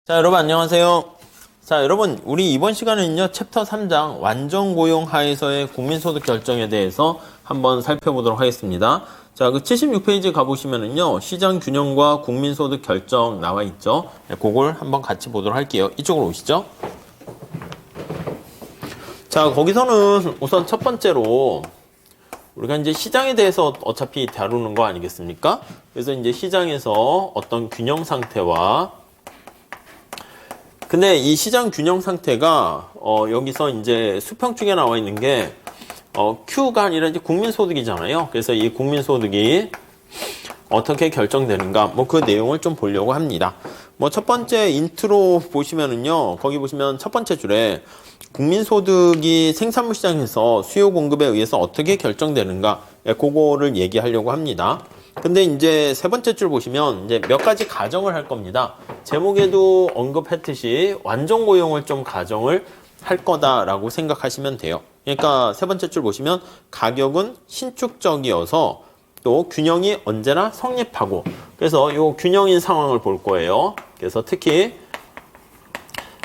자, 여러분 안녕하세요. 자, 여러분 우리 이번 시간에는요 챕터 3장 완전고용 하에서의 국민소득 결정에 대해서 한번 살펴보도록 하겠습니다. 자, 그 76페이지 가보시면은요 시장균형과 국민소득 결정 나와 있죠. 네, 그걸 한번 같이 보도록 할게요. 이쪽으로 오시죠. 자, 거기서는 우선 첫 번째로 우리가 이제 시장에 대해서 어차피 다루는 거 아니겠습니까? 그래서 이제 시장에서 어떤 균형 상태와 근데 이 시장 균형 상태가 여기서 이제 수평축에 나와 있는 게 Q가 아니라 이제 국민소득이잖아요. 그래서 이 국민소득이 어떻게 결정되는가 뭐 그 내용을 좀 보려고 합니다. 뭐 첫 번째 인트로 보시면은요. 거기 보시면 첫 번째 줄에 국민소득이 생산물 시장에서 수요 공급에 의해서 어떻게 결정되는가 그거를 얘기하려고 합니다. 근데 이제 세 번째 줄 보시면 이제 몇 가지 가정을 할 겁니다. 제목에도 언급했듯이 완전 고용을 좀 가정을 할 거다라고 생각하시면 돼요. 그러니까 세 번째 줄 보시면 가격은 신축적이어서 또 균형이 언제나 성립하고 그래서 요 균형인 상황을 볼 거예요. 그래서 특히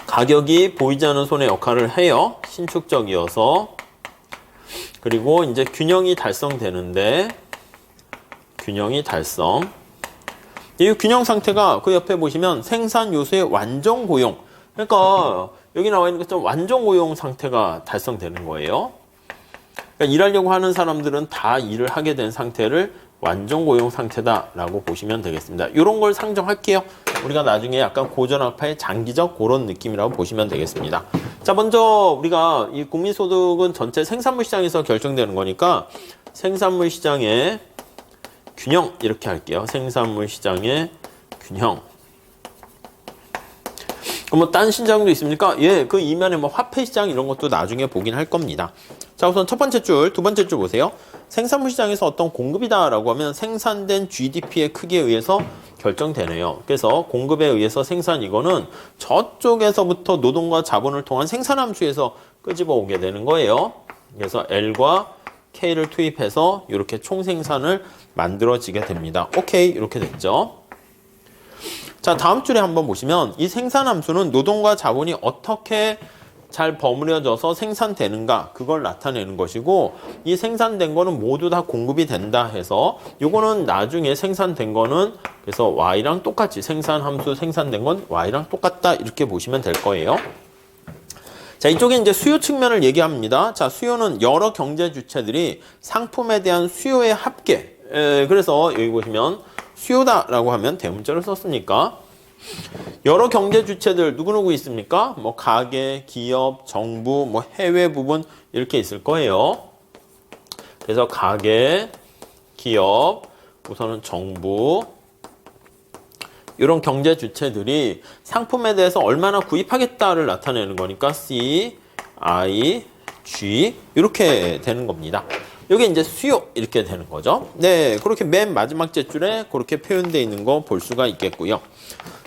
가격이 보이지 않는 손의 역할을 해요. 신축적이어서 그리고 이제 균형이 달성되는데 균형이 달성. 이 균형 상태가 그 옆에 보시면 생산 요소의 완전 고용. 그러니까 여기 나와 있는 것처럼 완전 고용 상태가 달성되는 거예요. 그러니까 일하려고 하는 사람들은 다 일을 하게 된 상태를 완전 고용 상태다라고 보시면 되겠습니다. 이런 걸 상정할게요. 우리가 나중에 약간 고전학파의 장기적 그런 느낌이라고 보시면 되겠습니다. 자, 먼저 우리가 이 국민소득은 전체 생산물 시장에서 결정되는 거니까 생산물 시장의 균형 이렇게 할게요. 생산물 시장의 균형. 그럼 뭐 딴 시장도 있습니까? 예, 그 이면에 뭐 화폐 시장 이런 것도 나중에 보긴 할 겁니다. 자, 우선 첫 번째 줄, 두 번째 줄 보세요. 생산물 시장에서 어떤 공급이다라고 하면 생산된 GDP의 크기에 의해서 결정되네요. 그래서 공급에 의해서 생산 이거는 저쪽에서부터 노동과 자본을 통한 생산 함수에서 끄집어 오게 되는 거예요. 그래서 L과 K를 투입해서 이렇게 총생산을 만들어지게 됩니다. 오케이, 이렇게 됐죠. 자, 다음 줄에 한번 보시면 이 생산함수는 노동과 자본이 어떻게 잘 버무려져서 생산되는가 그걸 나타내는 것이고 이 생산된 거는 모두 다 공급이 된다 해서 요거는 나중에 생산된 거는 그래서 Y랑 똑같이 생산함수 생산된 건 Y랑 똑같다 이렇게 보시면 될 거예요. 자, 이쪽에 이제 수요 측면을 얘기합니다. 자, 수요는 여러 경제 주체들이 상품에 대한 수요의 합계. 그래서 여기 보시면 수요다라고 하면 대문자를 썼으니까 여러 경제 주체들 누구누구 있습니까? 뭐 가계, 기업, 정부, 뭐 해외 부분 이렇게 있을 거예요. 그래서 가계, 기업, 우선은 정부 이런 경제 주체들이 상품에 대해서 얼마나 구입하겠다를 나타내는 거니까 C, I, G 이렇게 되는 겁니다. 이게 이제 수요 이렇게 되는 거죠. 네, 그렇게 맨 마지막 제줄에 그렇게 표현되어 있는 거 볼 수가 있겠고요.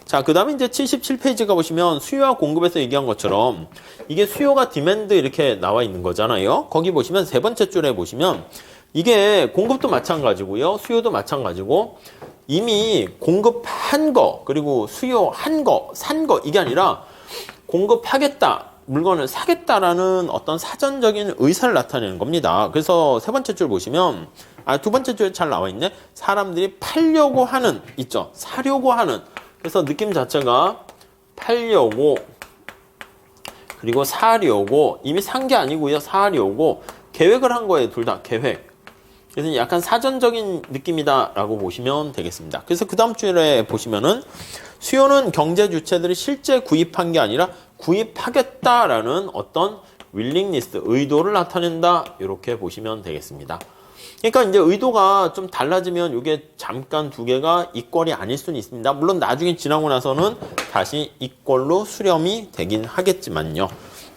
자, 그 다음에 이제 77페이지 가보시면 수요와 공급에서 얘기한 것처럼 이게 수요가 디맨드 이렇게 나와 있는 거잖아요. 거기 보시면 세 번째 줄에 보시면 이게 공급도 마찬가지고요. 수요도 마찬가지고 이미 공급한 거 그리고 수요한 거, 산 거 이게 아니라 공급하겠다, 물건을 사겠다라는 어떤 사전적인 의사를 나타내는 겁니다. 그래서 세 번째 줄 보시면 두 번째 줄에 잘 나와 있네. 사람들이 팔려고 하는 있죠. 사려고 하는. 그래서 느낌 자체가 팔려고 그리고 사려고 이미 산 게 아니고요. 사려고 계획을 한 거예요. 둘 다 계획. 그래서 약간 사전적인 느낌이다라고 보시면 되겠습니다. 그래서 그 다음 줄에 보시면은 수요는 경제 주체들이 실제 구입한 게 아니라 구입하겠다라는 어떤 윌링리스트, 의도를 나타낸다. 이렇게 보시면 되겠습니다. 그러니까 이제 의도가 좀 달라지면 이게 잠깐 두 개가 이퀄이 아닐 수는 있습니다. 물론 나중에 지나고 나서는 다시 이퀄로 수렴이 되긴 하겠지만요.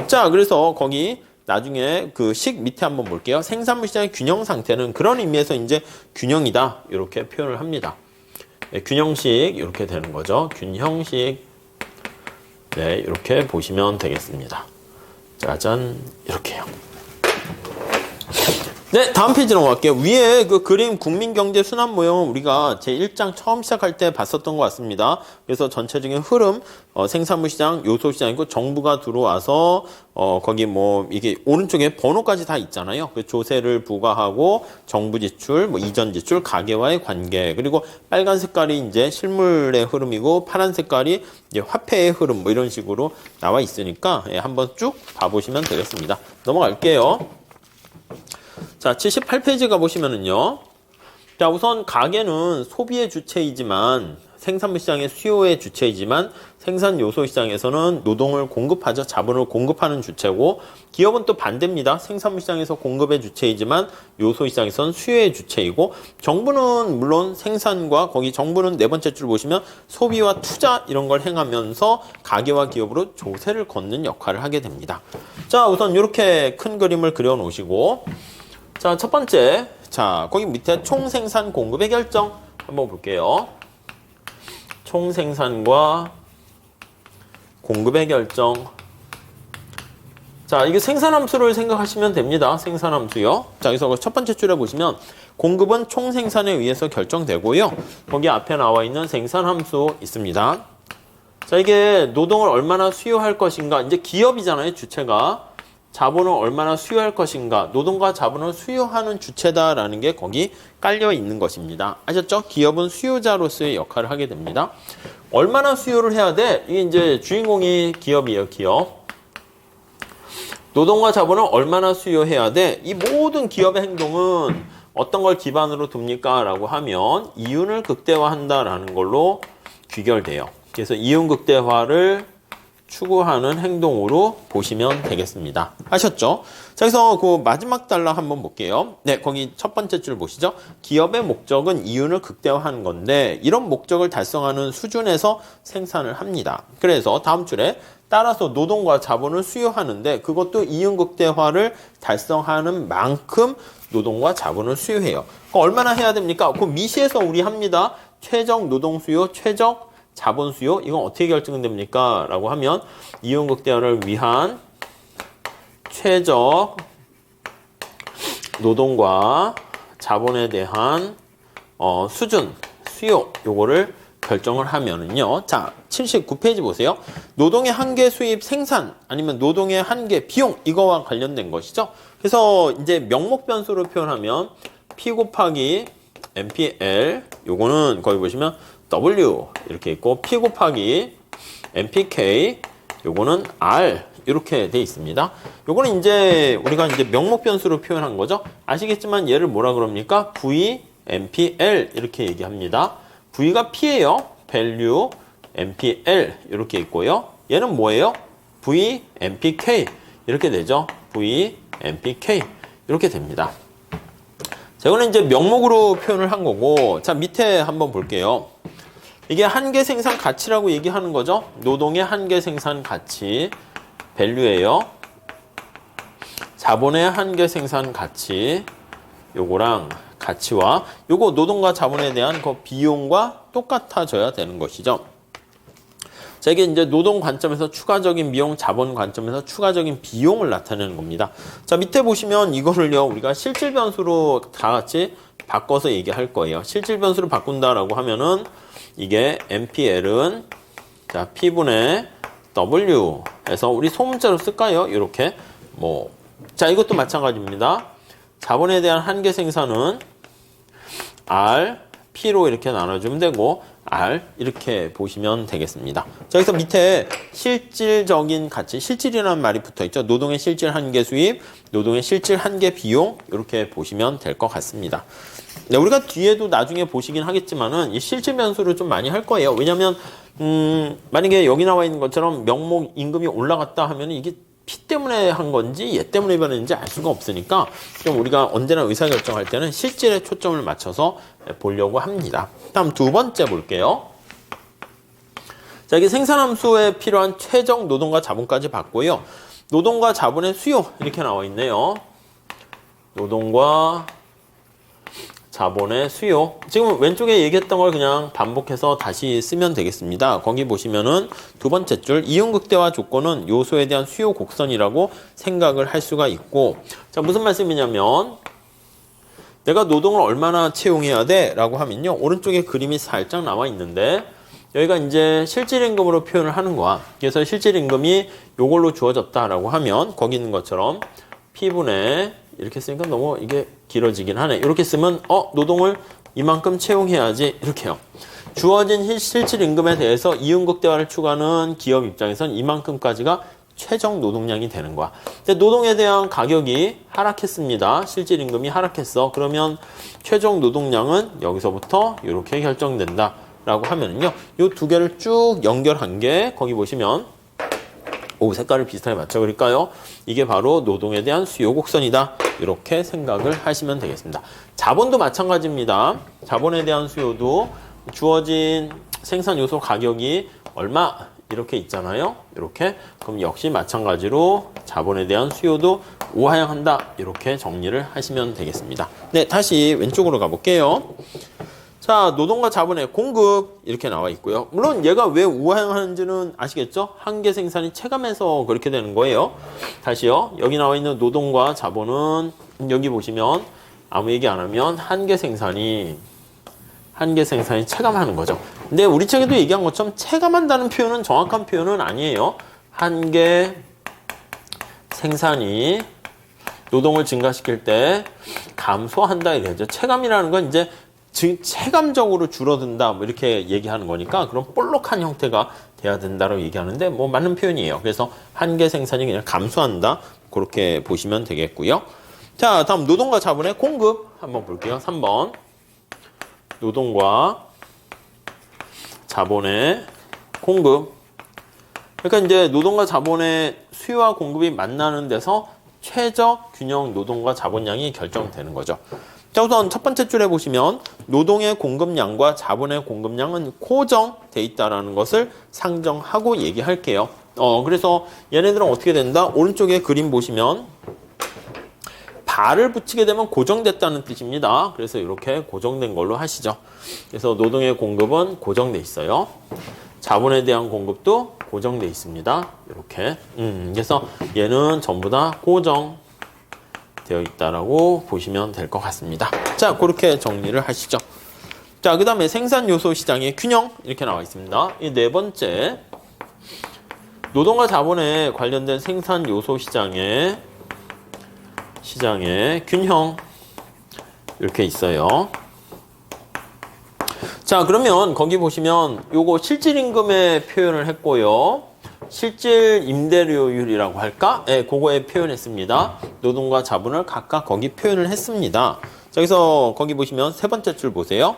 자, 그래서 거기 나중에 그 식 밑에 한번 볼게요. 생산물 시장의 균형 상태는 그런 의미에서 이제 균형이다. 이렇게 표현을 합니다. 네, 균형식 이렇게 되는 거죠. 균형식. 네, 이렇게 보시면 되겠습니다. 짜잔, 이렇게요. 네, 다음 페이지 넘어갈게요. 위에 그 그림 국민경제 순환 모형 우리가 제1장 처음 시작할 때 봤었던 것 같습니다. 그래서 전체적인 흐름, 생산물 시장, 요소 시장이고 정부가 들어와서 거기 뭐 이게 오른쪽에 번호까지 다 있잖아요. 그 조세를 부과하고 정부 지출, 뭐 이전 지출, 가계와의 관계, 그리고 빨간 색깔이 이제 실물의 흐름이고 파란 색깔이 이제 화폐의 흐름 뭐 이런 식으로 나와 있으니까 예, 한번 쭉 봐보시면 되겠습니다. 넘어갈게요. 자, 78페이지 가보시면은요. 자, 우선 가계는 소비의 주체이지만 생산물 시장의 수요의 주체이지만 생산 요소 시장에서는 노동을 공급하죠. 자본을 공급하는 주체고 기업은 또 반대입니다. 생산물 시장에서 공급의 주체이지만 요소 시장에서는 수요의 주체이고 정부는 물론 생산과 거기 정부는 네 번째 줄 보시면 소비와 투자 이런 걸 행하면서 가계와 기업으로 조세를 걷는 역할을 하게 됩니다. 자, 우선 이렇게 큰 그림을 그려 놓으시고 자, 첫 번째. 자, 거기 밑에 총생산 공급의 결정 한번 볼게요. 총생산과 공급의 결정. 자, 이게 생산함수를 생각하시면 됩니다. 생산함수요. 자, 여기서 첫 번째 줄에 보시면 공급은 총생산에 의해서 결정되고요. 거기 앞에 나와 있는 생산함수 있습니다. 자, 이게 노동을 얼마나 수요할 것인가. 이제 기업이잖아요, 주체가. 자본을 얼마나 수요할 것인가, 노동과 자본을 수요하는 주체다라는 게 거기 깔려 있는 것입니다. 아셨죠? 기업은 수요자로서의 역할을 하게 됩니다. 얼마나 수요를 해야 돼? 이게 이제 주인공이 기업이에요, 기업. 노동과 자본을 얼마나 수요해야 돼? 이 모든 기업의 행동은 어떤 걸 기반으로 둡니까? 라고 하면 이윤을 극대화한다라는 걸로 귀결돼요. 그래서 이윤 극대화를 추구하는 행동으로 보시면 되겠습니다. 아셨죠? 자, 그래서 그 마지막 단락 한번 볼게요. 네, 거기 첫 번째 줄 보시죠. 기업의 목적은 이윤을 극대화하는 건데 이런 목적을 달성하는 수준에서 생산을 합니다. 그래서 다음 줄에 따라서 노동과 자본을 수요하는데 그것도 이윤 극대화를 달성하는 만큼 노동과 자본을 수요해요. 얼마나 해야 됩니까? 그 미시에서 우리 합니다. 최적 노동 수요, 최적 자본 수요, 이건 어떻게 결정됩니까? 라고 하면 이윤 극대화를 위한 최적 노동과 자본에 대한 수준, 수요, 요거를 결정을 하면은요. 자, 79페이지 보세요. 노동의 한계 수입 생산 아니면 노동의 한계 비용 이거와 관련된 것이죠. 그래서 이제 명목 변수로 표현하면 P 곱하기 MPL 요거는 거기 보시면 W 이렇게 있고 P 곱하기 MPK 요거는 R 이렇게 돼 있습니다. 요거는 이제 우리가 이제 명목 변수로 표현한 거죠. 아시겠지만 얘를 뭐라 그럽니까? V, MPL 이렇게 얘기합니다. V가 P예요. value, MPL 이렇게 있고요. 얘는 뭐예요? V, MPK 이렇게 되죠. V, MPK 이렇게 됩니다. 자, 이거는 이제 명목으로 표현을 한 거고, 자, 밑에 한번 볼게요. 이게 한계 생산 가치라고 얘기하는 거죠. 노동의 한계 생산 가치, value예요. 자본의 한계 생산 가치, 요거랑 가치와 요거 노동과 자본에 대한 그 비용과 똑같아져야 되는 것이죠. 자, 이게 이제 노동 관점에서 추가적인 비용, 자본 관점에서 추가적인 비용을 나타내는 겁니다. 자, 밑에 보시면 이거를요, 우리가 실질 변수로 다 같이 바꿔서 얘기할 거예요. 실질 변수로 바꾼다라고 하면은 이게 MPL은 자, P분의 W에서 우리 소문자로 쓸까요? 이렇게 뭐, 자, 이것도 마찬가지입니다. 자본에 대한 한계 생산은 R, P로 이렇게 나눠주면 되고 R 이렇게 보시면 되겠습니다. 자, 여기서 밑에 실질적인 가치, 실질이라는 말이 붙어있죠. 노동의 실질 한계 수입, 노동의 실질 한계 비용 이렇게 보시면 될 것 같습니다. 네, 우리가 뒤에도 나중에 보시긴 하겠지만은 이 실질 변수를 좀 많이 할 거예요. 왜냐면 만약에 여기 나와 있는 것처럼 명목 임금이 올라갔다 하면 이게 P 때문에 한 건지 얘 때문에 변했는지 알 수가 없으니까 좀 우리가 언제나 의사결정할 때는 실질에 초점을 맞춰서 보려고 합니다. 다음 두 번째 볼게요. 자, 이게 생산함수에 필요한 최적 노동과 자본까지 봤고요. 노동과 자본의 수요 이렇게 나와 있네요. 노동과 자본의 수요. 지금 왼쪽에 얘기했던 걸 그냥 반복해서 다시 쓰면 되겠습니다. 거기 보시면은 두 번째 줄 이윤 극대화 조건은 요소에 대한 수요 곡선이라고 생각을 할 수가 있고, 자, 무슨 말씀이냐면 내가 노동을 얼마나 채용해야 돼? 라고 하면요. 오른쪽에 그림이 살짝 나와 있는데 여기가 이제 실질임금으로 표현을 하는 거야. 그래서 실질임금이 요걸로 주어졌다라고 하면 거기 있는 것처럼 P분의 이렇게 쓰니까 너무 이게 길어지긴 하네. 이렇게 쓰면 노동을 이만큼 채용해야지 이렇게요. 주어진 실질임금에 대해서 이윤극대화를 추구하는 기업 입장에선 이만큼까지가 최종 노동량이 되는 거야. 근데 노동에 대한 가격이 하락했습니다. 실질임금이 하락했어. 그러면 최종 노동량은 여기서부터 이렇게 결정된다. 라고 하면은요, 요 두 개를 쭉 연결한 게 거기 보시면 색깔을 비슷하게 맞춰 그릴까요? 이게 바로 노동에 대한 수요 곡선이다. 이렇게 생각을 하시면 되겠습니다. 자본도 마찬가지입니다. 자본에 대한 수요도 주어진 생산 요소 가격이 얼마 이렇게 있잖아요. 이렇게 그럼 역시 마찬가지로 자본에 대한 수요도 우하향한다. 이렇게 정리를 하시면 되겠습니다. 네, 다시 왼쪽으로 가볼게요. 자, 노동과 자본의 공급 이렇게 나와 있고요. 물론 얘가 왜 우하향하는지는 아시겠죠? 한계 생산이 체감해서 그렇게 되는 거예요. 다시요. 여기 나와 있는 노동과 자본은 여기 보시면 아무 얘기 안 하면 한계 생산이 체감하는 거죠. 근데 우리 책에도 얘기한 것처럼 체감한다는 표현은 정확한 표현은 아니에요. 한계 생산이 노동을 증가시킬 때 감소한다 이래야죠. 체감이라는 건 이제 체감적으로 줄어든다 뭐 이렇게 얘기하는 거니까 그런 볼록한 형태가 돼야 된다고 얘기하는데 뭐 맞는 표현이에요. 그래서 한계 생산이 그냥 감소한다 그렇게 보시면 되겠고요. 자, 다음 노동과 자본의 공급 한번 볼게요. 3번 노동과 자본의 공급. 그러니까 이제 노동과 자본의 수요와 공급이 만나는 데서 최적 균형 노동과 자본량이 결정되는 거죠. 자, 우선 첫 번째 줄에 보시면 노동의 공급량과 자본의 공급량은 고정돼 있다는 것을 상정하고 얘기할게요. 그래서 얘네들은 어떻게 된다? 오른쪽에 그림 보시면 발을 붙이게 되면 고정됐다는 뜻입니다. 그래서 이렇게 고정된 걸로 하시죠. 그래서 노동의 공급은 고정돼 있어요. 자본에 대한 공급도 고정돼 있습니다. 이렇게. 그래서 얘는 전부 다 고정 되어 있다라고 보시면 될 것 같습니다. 자, 그렇게 정리를 하시죠. 자, 그 다음에 생산 요소 시장의 균형 이렇게 나와 있습니다. 이 네 번째 노동과 자본에 관련된 생산 요소 시장의 균형 이렇게 있어요. 자, 그러면 거기 보시면 요거 실질임금에 표현을 했고요. 실질 임대료율이라고 할까? 네, 그거에 표현했습니다. 노동과 자본을 각각 거기 표현을 했습니다. 자, 그래서 거기 보시면 세 번째 줄 보세요.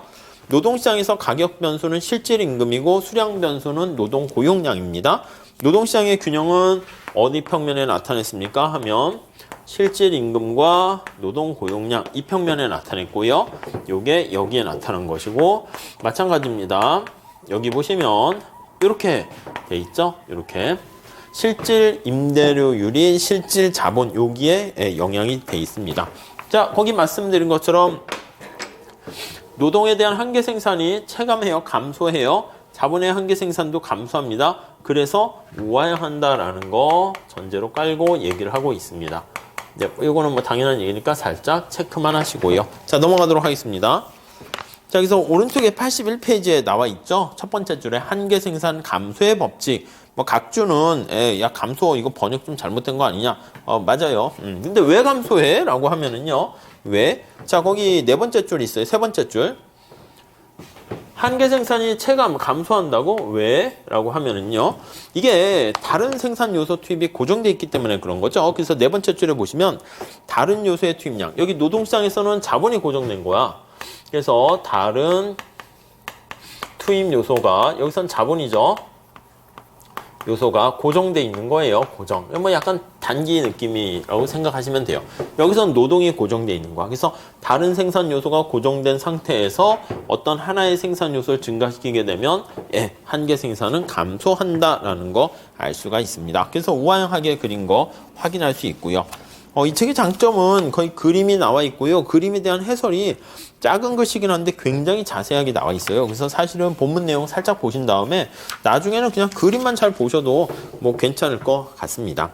노동시장에서 가격 변수는 실질 임금이고 수량 변수는 노동 고용량입니다. 노동시장의 균형은 어디 평면에 나타냈습니까? 하면 실질 임금과 노동 고용량 이 평면에 나타냈고요. 요게 여기에 나타난 것이고 마찬가지입니다. 여기 보시면 이렇게 돼 있죠? 이렇게 실질 임대료율이 실질 자본 여기에 영향이 돼 있습니다. 자, 거기 말씀드린 것처럼 노동에 대한 한계 생산이 체감해요. 감소해요. 자본의 한계 생산도 감소합니다. 그래서 우하향한다라는 거 전제로 깔고 얘기를 하고 있습니다. 네, 이거는 뭐 당연한 얘기니까 살짝 체크만 하시고요. 자, 넘어가도록 하겠습니다. 자, 여기서 오른쪽에 81페이지에 나와 있죠. 첫 번째 줄에 한계 생산 감소의 법칙. 뭐 각주는 야 감소 이거 번역 좀 잘못된 거 아니냐? 맞아요. 근데 왜 감소해? 라고 하면은요. 왜? 자, 거기 네 번째 줄 있어요. 세 번째 줄. 한계 생산이 체감 감소한다고? 왜? 라고 하면은요. 이게 다른 생산 요소 투입이 고정되어 있기 때문에 그런 거죠. 그래서 네 번째 줄에 보시면 다른 요소의 투입량. 여기 노동시장에서는 자본이 고정된 거야. 그래서 다른 투입 요소가 여기선 자본이죠. 요소가 고정돼 있는 거예요. 고정. 뭐 약간 단기 느낌이라고 생각하시면 돼요. 여기선 노동이 고정돼 있는 거야. 그래서 다른 생산 요소가 고정된 상태에서 어떤 하나의 생산 요소를 증가시키게 되면 한계 생산은 감소한다라는 거 알 수가 있습니다. 그래서 우아하게 그린 거 확인할 수 있고요. 이 책의 장점은 거의 그림이 나와 있고요. 그림에 대한 해설이 작은 글씨긴 한데 굉장히 자세하게 나와 있어요. 그래서 사실은 본문 내용 살짝 보신 다음에 나중에는 그냥 그림만 잘 보셔도 뭐 괜찮을 것 같습니다.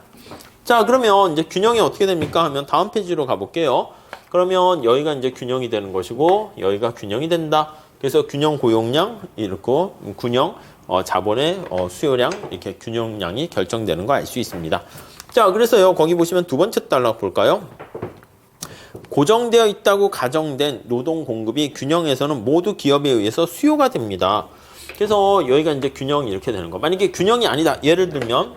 자, 그러면 이제 균형이 어떻게 됩니까? 하면 다음 페이지로 가볼게요. 그러면 여기가 이제 균형이 되는 것이고 여기가 균형이 된다. 그래서 균형 고용량 이렇게 균형 자본의 수요량 이렇게 균형량이 결정되는 거 알 수 있습니다. 자, 그래서요 거기 보시면 두 번째 단락 볼까요? 고정되어 있다고 가정된 노동 공급이 균형에서는 모두 기업에 의해서 수요가 됩니다. 그래서 여기가 이제 균형이 이렇게 되는 거. 만약에 균형이 아니다. 예를 들면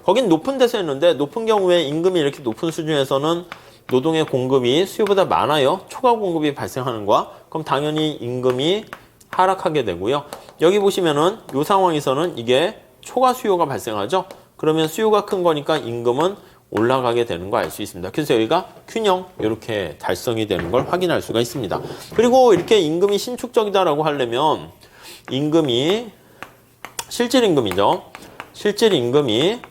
거긴 높은 데서 했는데 높은 경우에 임금이 이렇게 높은 수준에서는 노동의 공급이 수요보다 많아요. 초과 공급이 발생하는 거야. 그럼 당연히 임금이 하락하게 되고요. 여기 보시면은 이 상황에서는 이게 초과 수요가 발생하죠. 그러면 수요가 큰 거니까 임금은 올라가게 되는 거 알 수 있습니다. 그래서 여기가 균형 이렇게 달성이 되는 걸 확인할 수가 있습니다. 그리고 이렇게 임금이 신축적이다라고 하려면 임금이 실질 임금이죠. 실질 임금이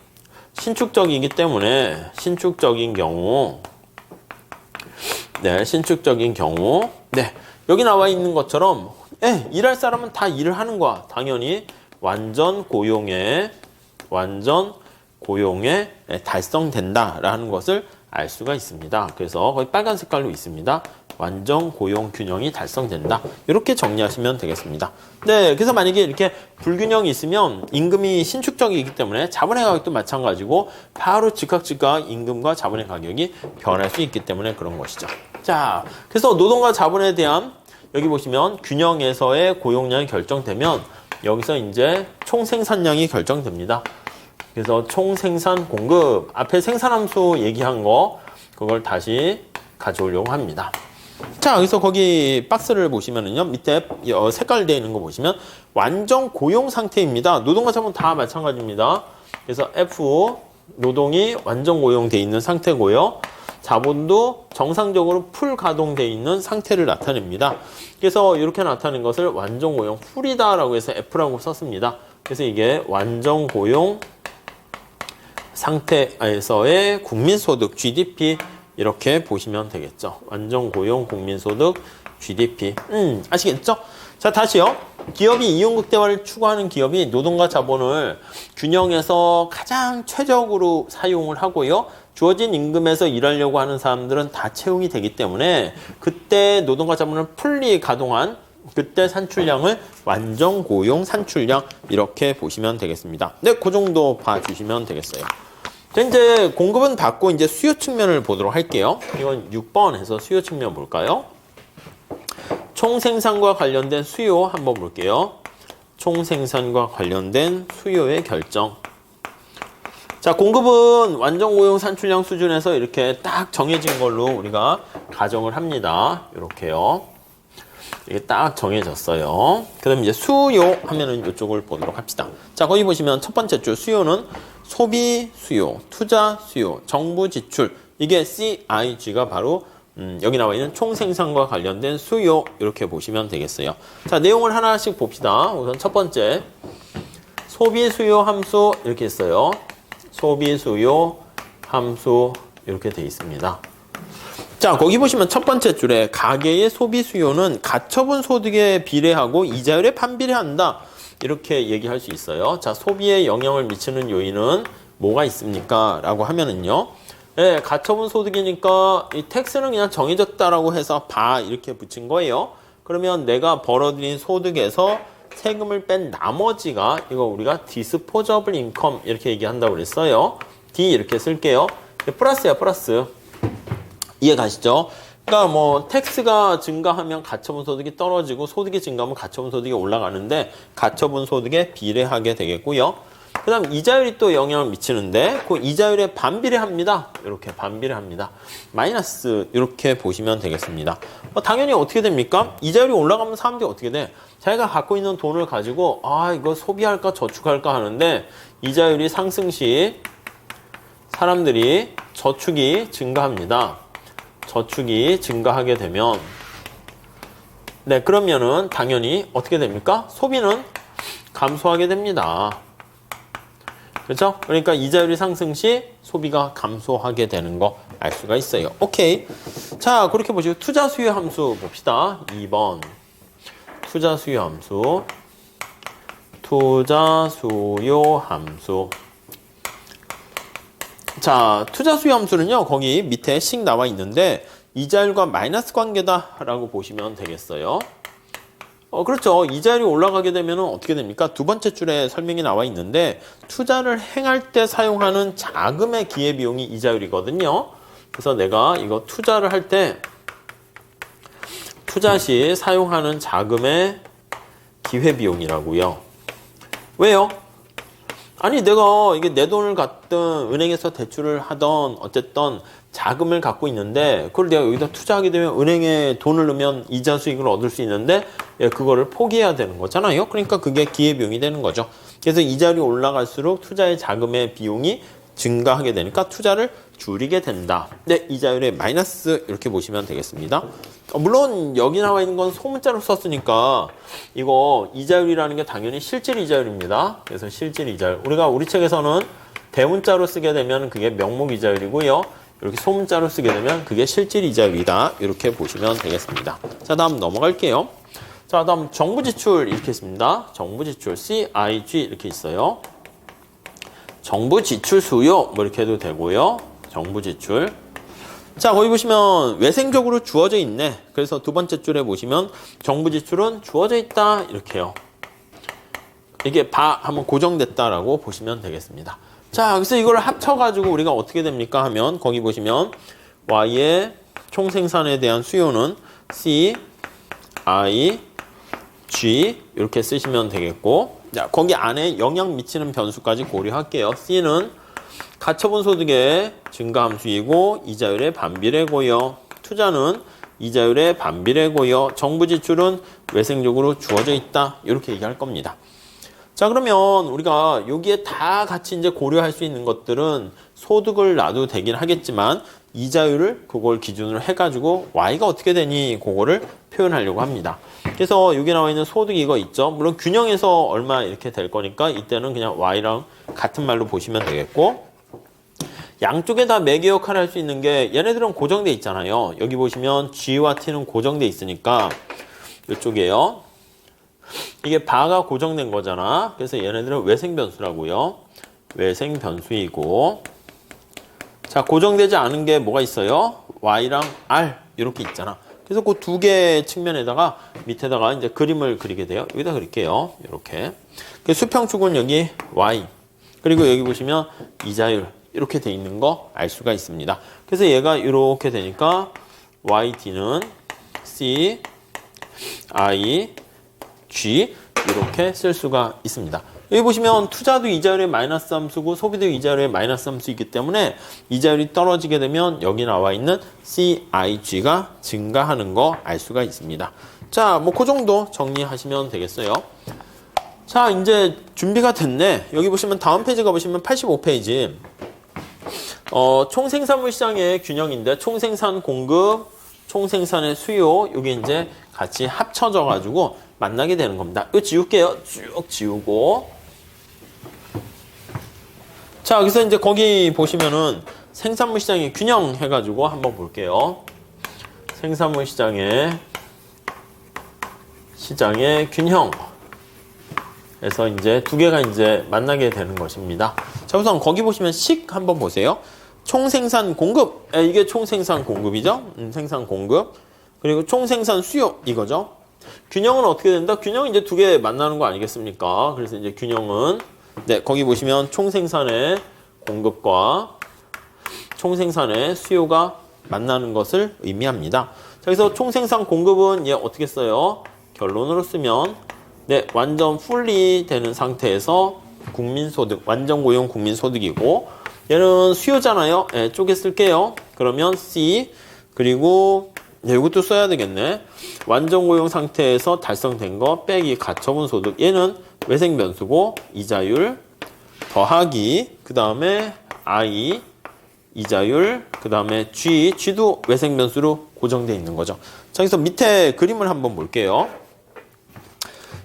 신축적이기 때문에 신축적인 경우 여기 나와 있는 것처럼 일할 사람은 다 일을 하는 거야. 당연히 완전 고용에 달성된다라는 것을 알 수가 있습니다. 그래서 거의 빨간 색깔로 있습니다. 완전 고용 균형이 달성된다. 이렇게 정리하시면 되겠습니다. 네, 그래서 만약에 이렇게 불균형이 있으면 임금이 신축적이기 때문에 자본의 가격도 마찬가지고 바로 즉각 임금과 자본의 가격이 변할 수 있기 때문에 그런 것이죠. 자, 그래서 노동과 자본에 대한 여기 보시면 균형에서의 고용량이 결정되면 여기서 이제 총 생산량이 결정됩니다. 그래서 총 생산 공급 앞에 생산함수 얘기한 거 그걸 다시 가져오려고 합니다. 자, 그래서 거기 박스를 보시면은요 밑에 색깔 되어 있는 거 보시면 완전 고용 상태입니다. 노동과 자본 다 마찬가지입니다. 그래서 F 노동이 완전 고용되어 있는 상태고요. 자본도 정상적으로 풀 가동되어 있는 상태를 나타냅니다. 그래서 이렇게 나타낸 것을 완전 고용 풀이다라고 해서 F라고 썼습니다. 그래서 이게 완전 고용 상태에서의 국민소득 GDP 이렇게 보시면 되겠죠. 완전 고용 국민소득 GDP 아시겠죠? 자, 다시요. 기업이 이윤극대화를 추구하는 기업이 노동과 자본을 균형해서 가장 최적으로 사용을 하고요. 주어진 임금에서 일하려고 하는 사람들은 다 채용이 되기 때문에 그때 노동과 자본을 풀리 가동한 그때 산출량을 완전 고용 산출량 이렇게 보시면 되겠습니다. 네, 그 정도 봐주시면 되겠어요. 자, 이제 공급은 받고 이제 수요 측면을 보도록 할게요. 이건 6번에서 수요 측면 볼까요? 총생산과 관련된 수요 한번 볼게요. 총생산과 관련된 수요의 결정. 자, 공급은 완전 고용 산출량 수준에서 이렇게 딱 정해진 걸로 우리가 가정을 합니다. 이렇게요. 이게 딱 정해졌어요. 그 다음에 이제 수요 하면은 이쪽을 보도록 합시다. 자, 거기 보시면 첫 번째 줄 수요는 소비 수요, 투자 수요, 정부 지출. 이게 CIG가 바로 여기 나와 있는 총생산과 관련된 수요 이렇게 보시면 되겠어요. 자, 내용을 하나씩 봅시다. 우선 첫 번째 소비 수요 함수 이렇게 있어요. 소비 수요 함수 이렇게 돼 있습니다. 자, 거기 보시면 첫 번째 줄에 가계의 소비 수요는 가처분 소득에 비례하고 이자율에 반비례한다. 이렇게 얘기할 수 있어요. 자, 소비에 영향을 미치는 요인은 뭐가 있습니까? 라고 하면은요. 네, 가처분 소득이니까 이 텍스는 그냥 정해졌다라고 해서 바 이렇게 붙인 거예요. 그러면 내가 벌어들인 소득에서 세금을 뺀 나머지가 이거 우리가 디스포저블 인컴 이렇게 얘기한다고 그랬어요. D 이렇게 쓸게요. 플러스야, 플러스. 이해 가시죠? 그러니까 뭐 텍스가 증가하면 가처분 소득이 떨어지고 소득이 증가하면 가처분 소득이 올라가는데 가처분 소득에 비례하게 되겠고요. 그 다음 이자율이 또 영향을 미치는데 그 이자율에 반비례합니다. 이렇게 반비례합니다. 마이너스 이렇게 보시면 되겠습니다. 당연히 어떻게 됩니까? 이자율이 올라가면 사람들이 어떻게 돼? 자기가 갖고 있는 돈을 가지고 이거 소비할까 저축할까 하는데 이자율이 상승 시 사람들이 저축이 증가합니다. 저축이 증가하게 되면 네, 그러면은 당연히 어떻게 됩니까? 소비는 감소하게 됩니다. 그렇죠? 그러니까 이자율이 상승 시 소비가 감소하게 되는 거 알 수가 있어요. 오케이. 자, 그렇게 보시고 투자 수요 함수 봅시다. 2번. 투자 수요 함수. 투자 수요 함수. 자, 투자 수요 함수는요. 거기 밑에 씩 나와 있는데 이자율과 마이너스 관계다라고 보시면 되겠어요. 그렇죠. 이자율이 올라가게 되면 어떻게 됩니까? 두 번째 줄에 설명이 나와 있는데 투자를 행할 때 사용하는 자금의 기회비용이 이자율이거든요. 그래서 내가 이거 투자를 할 때 투자 시 사용하는 자금의 기회비용이라고요. 왜요? 아니 내가 이게 내 돈을 갖든 은행에서 대출을 하던 어쨌든 자금을 갖고 있는데 그걸 내가 여기다 투자하게 되면 은행에 돈을 넣으면 이자 수익을 얻을 수 있는데 그거를 포기해야 되는 거잖아요. 그러니까 그게 기회비용이 되는 거죠. 그래서 이자율이 올라갈수록 투자의 자금의 비용이 증가하게 되니까 투자를 줄이게 된다. 네, 이자율의 마이너스 이렇게 보시면 되겠습니다. 물론 여기 나와 있는 건 소문자로 썼으니까 이거 이자율이라는 게 당연히 실질 이자율입니다. 그래서 실질 이자율. 우리 책에서는 대문자로 쓰게 되면 그게 명목 이자율이고요. 이렇게 소문자로 쓰게 되면 그게 실질 이자율이다. 이렇게 보시면 되겠습니다. 자, 다음 넘어갈게요. 자, 다음 정부 지출 이렇게 있습니다. 정부 지출 CIG 이렇게 있어요. 정부 지출 수요 뭐 이렇게 해도 되고요. 정부 지출. 자, 거기 보시면 외생적으로 주어져 있네. 그래서 두 번째 줄에 보시면 정부 지출은 주어져 있다 이렇게요. 이게 한번 고정됐다라고 보시면 되겠습니다. 자, 그래서 이걸 합쳐가지고 우리가 어떻게 됩니까 하면 거기 보시면 Y의 총생산에 대한 수요는 C, I, G 이렇게 쓰시면 되겠고, 자, 거기 안에 영향 미치는 변수까지 고려할게요. C는 가처분 소득의 증가함수이고 이자율의 반비례고요. 투자는 이자율의 반비례고요. 정부 지출은 외생적으로 주어져 있다. 이렇게 얘기할 겁니다. 자, 그러면 우리가 여기에 다 같이 이제 고려할 수 있는 것들은 소득을 놔도 되긴 하겠지만 이자율을 그걸 기준으로 해가지고 Y가 어떻게 되니 그거를 표현하려고 합니다. 그래서 여기 나와 있는 소득 이거 있죠. 물론 균형에서 얼마 이렇게 될 거니까 이때는 그냥 Y랑 같은 말로 보시면 되겠고, 양쪽에 다 매개 역할을 할 수 있는 게 얘네들은 고정돼 있잖아요. 여기 보시면 G와 T는 고정돼 있으니까 이쪽에요. 이게 바가 고정된 거잖아. 그래서 얘네들은 외생변수라고요. 외생변수이고, 자, 고정되지 않은 게 뭐가 있어요? Y랑 R 이렇게 있잖아. 그래서 그 두 개의 측면에다가 밑에다가 이제 그림을 그리게 돼요. 여기다 그릴게요. 이렇게. 수평축은 여기 Y. 그리고 여기 보시면 이자율 이렇게 돼 있는 거 알 수가 있습니다. 그래서 얘가 이렇게 되니까 YD는 C, I, G 이렇게 쓸 수가 있습니다. 여기 보시면 투자도 이자율의 마이너스 함수고 소비도 이자율의 마이너스 함수이기 때문에 이자율이 떨어지게 되면 여기 나와 있는 CIG가 증가하는 거 알 수가 있습니다. 자, 뭐 그 정도 정리하시면 되겠어요. 자, 이제 준비가 됐네. 여기 보시면 다음 페이지 가보시면 85페이지. 총생산물 시장의 균형인데 총생산 공급, 총생산의 수요, 이게 이제 같이 합쳐져 가지고 만나게 되는 겁니다. 이거 지울게요. 쭉 지우고. 자, 그래서 이제 거기 보시면은 생산물 시장의 균형 해가지고 한번 볼게요. 생산물 시장의 균형. 그래서 이제 두 개가 이제 만나게 되는 것입니다. 자, 우선 거기 보시면 식 한번 보세요. 총생산 공급. 이게 총생산 공급이죠. 생산 공급. 그리고 총생산 수요 이거죠. 균형은 어떻게 된다? 균형은 이제 두 개 만나는 거 아니겠습니까? 그래서 이제 균형은 네, 거기 보시면 총생산의 공급과 총생산의 수요가 만나는 것을 의미합니다. 자, 그래서 총생산 공급은 얘 어떻게 써요? 결론으로 쓰면 네, 완전 풀리 되는 상태에서 국민소득, 완전 고용 국민소득이고, 얘는 수요잖아요. 네, 쪼개 쓸게요. 그러면 C, 그리고 네, 이것도 써야 되겠네. 완전 고용 상태에서 달성된 거 빼기 가처분 소득. 얘는 외생 변수고 이자율 더하기 그 다음에 I 이자율 그 다음에 G도 외생 변수로 고정되어 있는 거죠. 자, 그래서 밑에 그림을 한번 볼게요.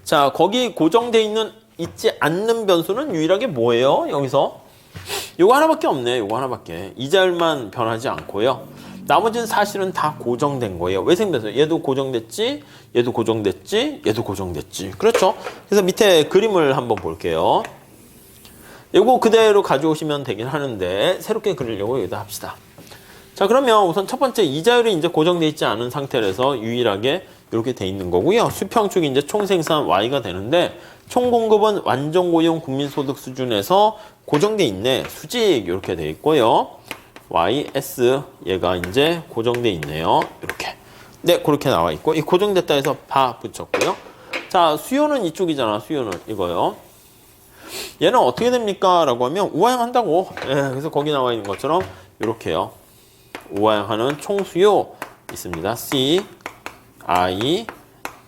자, 거기 고정되어 있지 않는 변수는 유일하게 뭐예요? 여기서 요거 하나밖에 없네. 요거 하나밖에. 이자율만 변하지 않고요. 나머지는 사실은 다 고정된 거예요. 외생변수. 얘도 고정됐지, 얘도 고정됐지, 얘도 고정됐지. 그렇죠? 그래서 밑에 그림을 한번 볼게요. 이거 그대로 가져오시면 되긴 하는데 새롭게 그리려고 여기다 합시다. 자, 그러면 우선 첫 번째 이자율이 이제 고정돼 있지 않은 상태라서 유일하게 이렇게 돼 있는 거고요. 수평축이 이제 총생산 Y가 되는데 총 공급은 완전 고용 국민소득 수준에서 고정돼 있네. 수직 이렇게 돼 있고요. YS 얘가 이제 고정돼 있네요. 이렇게. 네, 그렇게 나와 있고 이 고정됐다 해서 바 붙였고요. 자, 수요는 이쪽이잖아. 수요는 이거요. 얘는 어떻게 됩니까? 라고 하면 우하향한다고. 예, 그래서 거기 나와 있는 것처럼 이렇게요. 우하향하는 총수요 있습니다. C, I,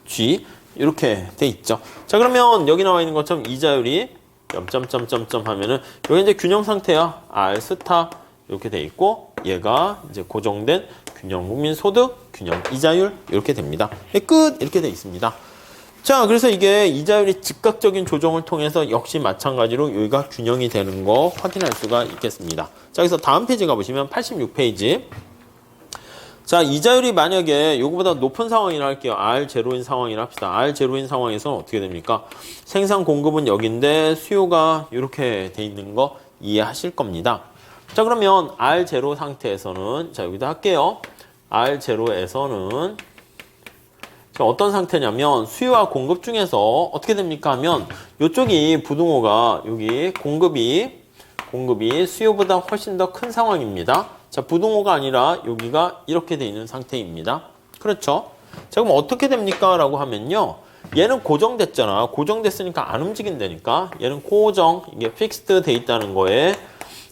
G 이렇게 돼 있죠. 자, 그러면 여기 나와 있는 것처럼 이자율이 점점점점점 하면은 여기 이제 균형 상태야. R 스타 이렇게 돼 있고 얘가 이제 고정된 균형 국민소득, 균형 이자율 이렇게 됩니다. 끝 이렇게 돼 있습니다. 자, 그래서 이게 이자율이 즉각적인 조정을 통해서 역시 마찬가지로 여기가 균형이 되는 거 확인할 수가 있겠습니다. 자, 그래서 다음 페이지 가보시면 86페이지. 자, 이자율이 만약에 요거보다 높은 상황이라 할게요. R0인 상황이라 합시다. R0인 상황에서는 어떻게 됩니까? 생산 공급은 여기인데 수요가 이렇게 돼 있는 거 이해하실 겁니다. 자, 그러면 R0 상태에서는 자, 여기다 할게요. R0에서는 어떤 상태냐면 수요와 공급 중에서 어떻게 됩니까 하면 이쪽이 부등호가 여기 공급이 수요보다 훨씬 더 큰 상황입니다. 자, 부등호가 아니라 여기가 이렇게 돼 있는 상태입니다. 그렇죠? 자, 그럼 어떻게 됩니까? 라고 하면요. 얘는 고정됐잖아. 고정됐으니까 안 움직인다니까. 얘는 고정, 이게 픽스드 돼 있다는 거에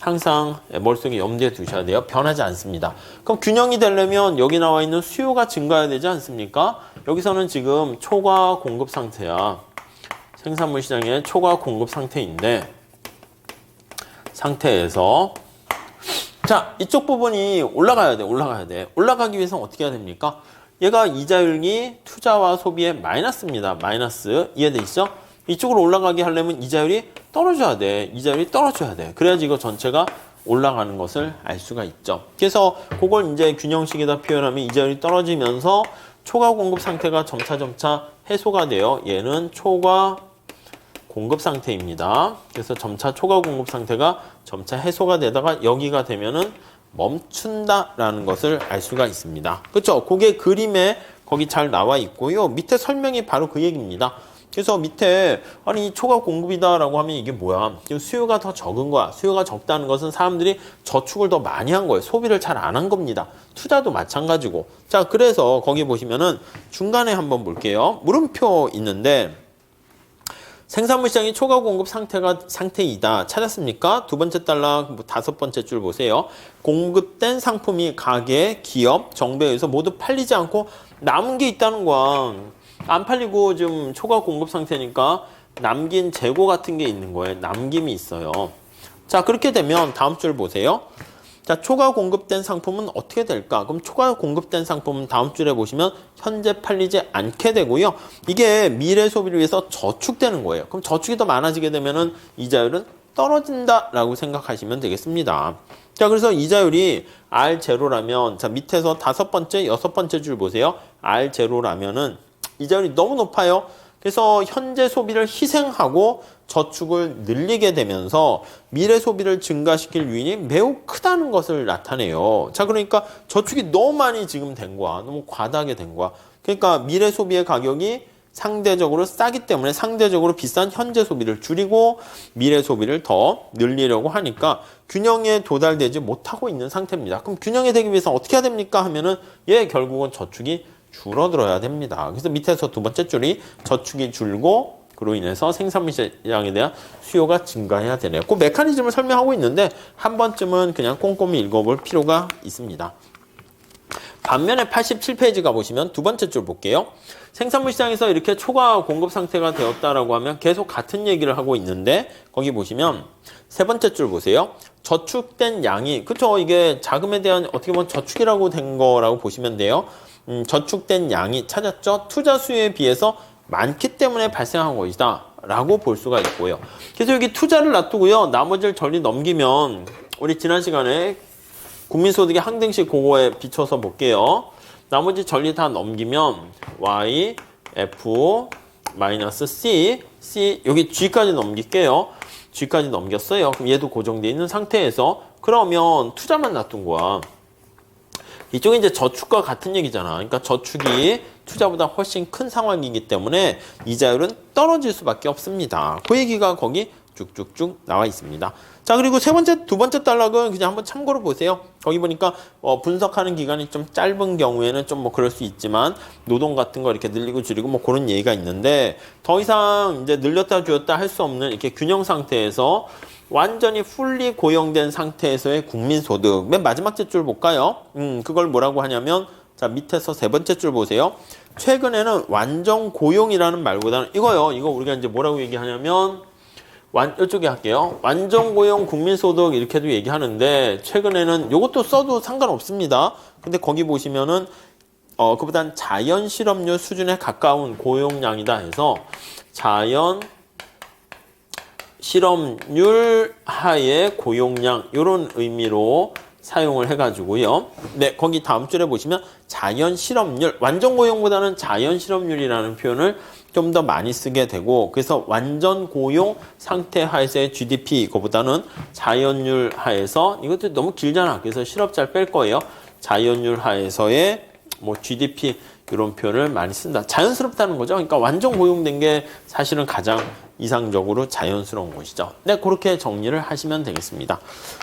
항상 머릿속에 염두에 두셔야 돼요. 변하지 않습니다. 그럼 균형이 되려면 여기 나와 있는 수요가 증가해야 되지 않습니까? 여기서는 지금 초과 공급 상태야. 생산물 시장의 초과 공급 상태인데 상태에서 자, 이쪽 부분이 올라가야 돼. 올라가기 위해서는 어떻게 해야 됩니까? 얘가 이자율이 투자와 소비의 마이너스입니다. 마이너스. 이해되시죠? 이쪽으로 올라가게 하려면 이자율이 떨어져야 돼. 이자율이 떨어져야 돼. 그래야지 이거 전체가 올라가는 것을 알 수가 있죠. 그래서 그걸 이제 균형식에다 표현하면 이자율이 떨어지면서 초과 공급 상태가 점차 해소가 돼요. 얘는 초과 공급 상태입니다. 그래서 점차 초과 공급 상태가 점차 해소가 되다가 여기가 되면은 멈춘다라는 것을 알 수가 있습니다. 그렇죠? 그게 그림에 거기 잘 나와 있고요. 밑에 설명이 바로 그 얘기입니다. 그래서 밑에 아니 초과 공급이다라고 하면 이게 뭐야? 수요가 더 적은 거야. 수요가 적다는 것은 사람들이 저축을 더 많이 한 거예요. 소비를 잘 안 한 겁니다. 투자도 마찬가지고. 자, 그래서 거기 보시면은 중간에 한번 볼게요. 물음표 있는데 생산물 시장이 초과 공급 상태이다. 찾았습니까? 두 번째 단락 다섯 번째 줄 보세요. 공급된 상품이 가게, 기업, 정부에 의해서 모두 팔리지 않고 남은 게 있다는 거야. 안 팔리고 지금 초과 공급 상태니까 남긴 재고 같은 게 있는 거예요. 남김이 있어요. 자, 그렇게 되면 다음 줄 보세요. 자, 초과 공급된 상품은 어떻게 될까? 그럼 초과 공급된 상품은 다음 줄에 보시면 현재 팔리지 않게 되고요. 이게 미래 소비를 위해서 저축되는 거예요. 그럼 저축이 더 많아지게 되면은 이자율은 떨어진다라고 생각하시면 되겠습니다. 자, 그래서 이자율이 R0라면 자, 밑에서 다섯 번째, 여섯 번째 줄 보세요. R0라면은 이자율이 너무 높아요. 그래서 현재 소비를 희생하고 저축을 늘리게 되면서 미래 소비를 증가시킬 요인이 매우 크다는 것을 나타내요. 자, 그러니까 저축이 너무 많이 지금 된 거야. 너무 과다하게 된 거야. 그러니까 미래 소비의 가격이 상대적으로 싸기 때문에 상대적으로 비싼 현재 소비를 줄이고 미래 소비를 더 늘리려고 하니까 균형에 도달되지 못하고 있는 상태입니다. 그럼 균형이 되기 위해서 어떻게 해야 됩니까? 하면은 결국은 저축이 줄어들어야 됩니다. 그래서 밑에서 두 번째 줄이 저축이 줄고 그로 인해서 생산물 시장에 대한 수요가 증가해야 되네요. 그 메커니즘을 설명하고 있는데 한 번쯤은 그냥 꼼꼼히 읽어볼 필요가 있습니다. 반면에 87페이지 가보시면 두 번째 줄 볼게요. 생산물 시장에서 이렇게 초과 공급 상태가 되었다라고 하면 계속 같은 얘기를 하고 있는데 거기 보시면 세 번째 줄 보세요. 저축된 양이 그쵸? 이게 자금에 대한 어떻게 보면 저축이라고 된 거라고 보시면 돼요. 저축된 양이 찾았죠? 투자 수요에 비해서 많기 때문에 발생한 것이다 라고 볼 수가 있고요. 그래서 여기 투자를 놔두고요. 나머지를 전리 넘기면 우리 지난 시간에 국민소득의 항등식 그거에 비춰서 볼게요. 나머지 전리 다 넘기면 Y, F, C 여기 G까지 넘길게요. G까지 넘겼어요. 그럼 얘도 고정되어 있는 상태에서 그러면 투자만 놔둔 거야. 이쪽에 이제 저축과 같은 얘기잖아. 그러니까 저축이 투자보다 훨씬 큰 상황이기 때문에 이자율은 떨어질 수밖에 없습니다. 그 얘기가 거기 쭉쭉쭉 나와 있습니다. 자, 그리고 두 번째 단락은 그냥 한번 참고로 보세요. 거기 보니까 분석하는 기간이 좀 짧은 경우에는 좀 뭐 그럴 수 있지만 노동 같은 거 이렇게 늘리고 줄이고 뭐 그런 얘기가 있는데 더 이상 이제 늘렸다 줄였다 할 수 없는 이렇게 균형 상태에서 완전히 풀리 고용된 상태에서의 국민소득. 맨 마지막 줄 볼까요? 그걸 뭐라고 하냐면 자, 밑에서 세 번째 줄 보세요. 최근에는 완전 고용이라는 말보다는 이거요. 이거 우리가 이제 뭐라고 얘기하냐면 이쪽에 할게요. 완전 고용 국민소득 이렇게도 얘기하는데 최근에는 이것도 써도 상관없습니다. 근데 거기 보시면은 그보단 자연 실업률 수준에 가까운 고용량이다 해서 자연 실업률 하의 고용량 이런 의미로 사용을 해가지고요. 네, 거기 다음 줄에 보시면 자연 실업률, 완전 고용보다는 자연 실업률이라는 표현을 좀 더 많이 쓰게 되고 그래서 완전 고용 상태 하에서의 GDP 이거보다는 자연률 하에서 이것도 너무 길잖아. 그래서 실업자를 뺄 거예요. 자연률 하에서의 뭐 GDP 이런 표현을 많이 쓴다. 자연스럽다는 거죠. 그러니까 완전 고용된 게 사실은 가장 이상적으로 자연스러운 것이죠. 네, 그렇게 정리를 하시면 되겠습니다.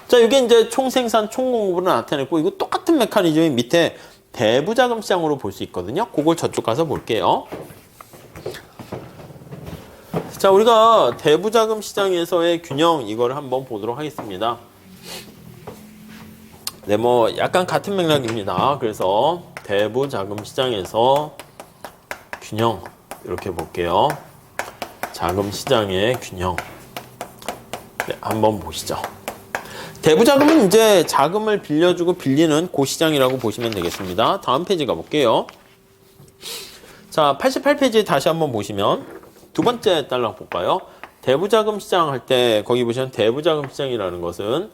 자, 이게 이제 총생산, 총공급으로 나타냈고 이거 똑같은 메커니즘이 밑에 대부자금 시장으로 볼 수 있거든요. 그걸 저쪽 가서 볼게요. 자, 우리가 대부자금 시장에서의 균형 이걸 한번 보도록 하겠습니다. 네, 뭐 약간 같은 맥락입니다. 그래서 대부자금 시장에서 균형 이렇게 볼게요. 자금 시장의 균형. 네, 한번 보시죠. 대부자금은 이제 자금을 빌려주고 빌리는 고시장이라고 보시면 되겠습니다. 다음 페이지 가볼게요. 자, 88페이지 다시 한번 보시면 두 번째 단락 볼까요? 대부자금 시장 할 때 거기 보시면 대부자금 시장이라는 것은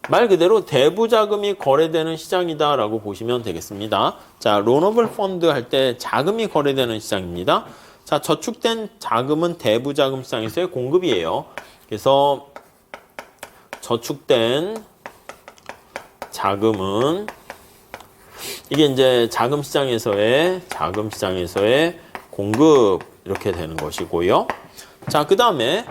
말 그대로 대부자금이 거래되는 시장이다라고 보시면 되겠습니다. 자, 론오블 펀드 할 때 자금이 거래되는 시장입니다. 자, 저축된 자금은 대부자금 시장에서의 공급이에요. 그래서 저축된 자금은 이게 이제 자금 시장에서의 공급 이렇게 되는 것이고요. 자, 그 다음에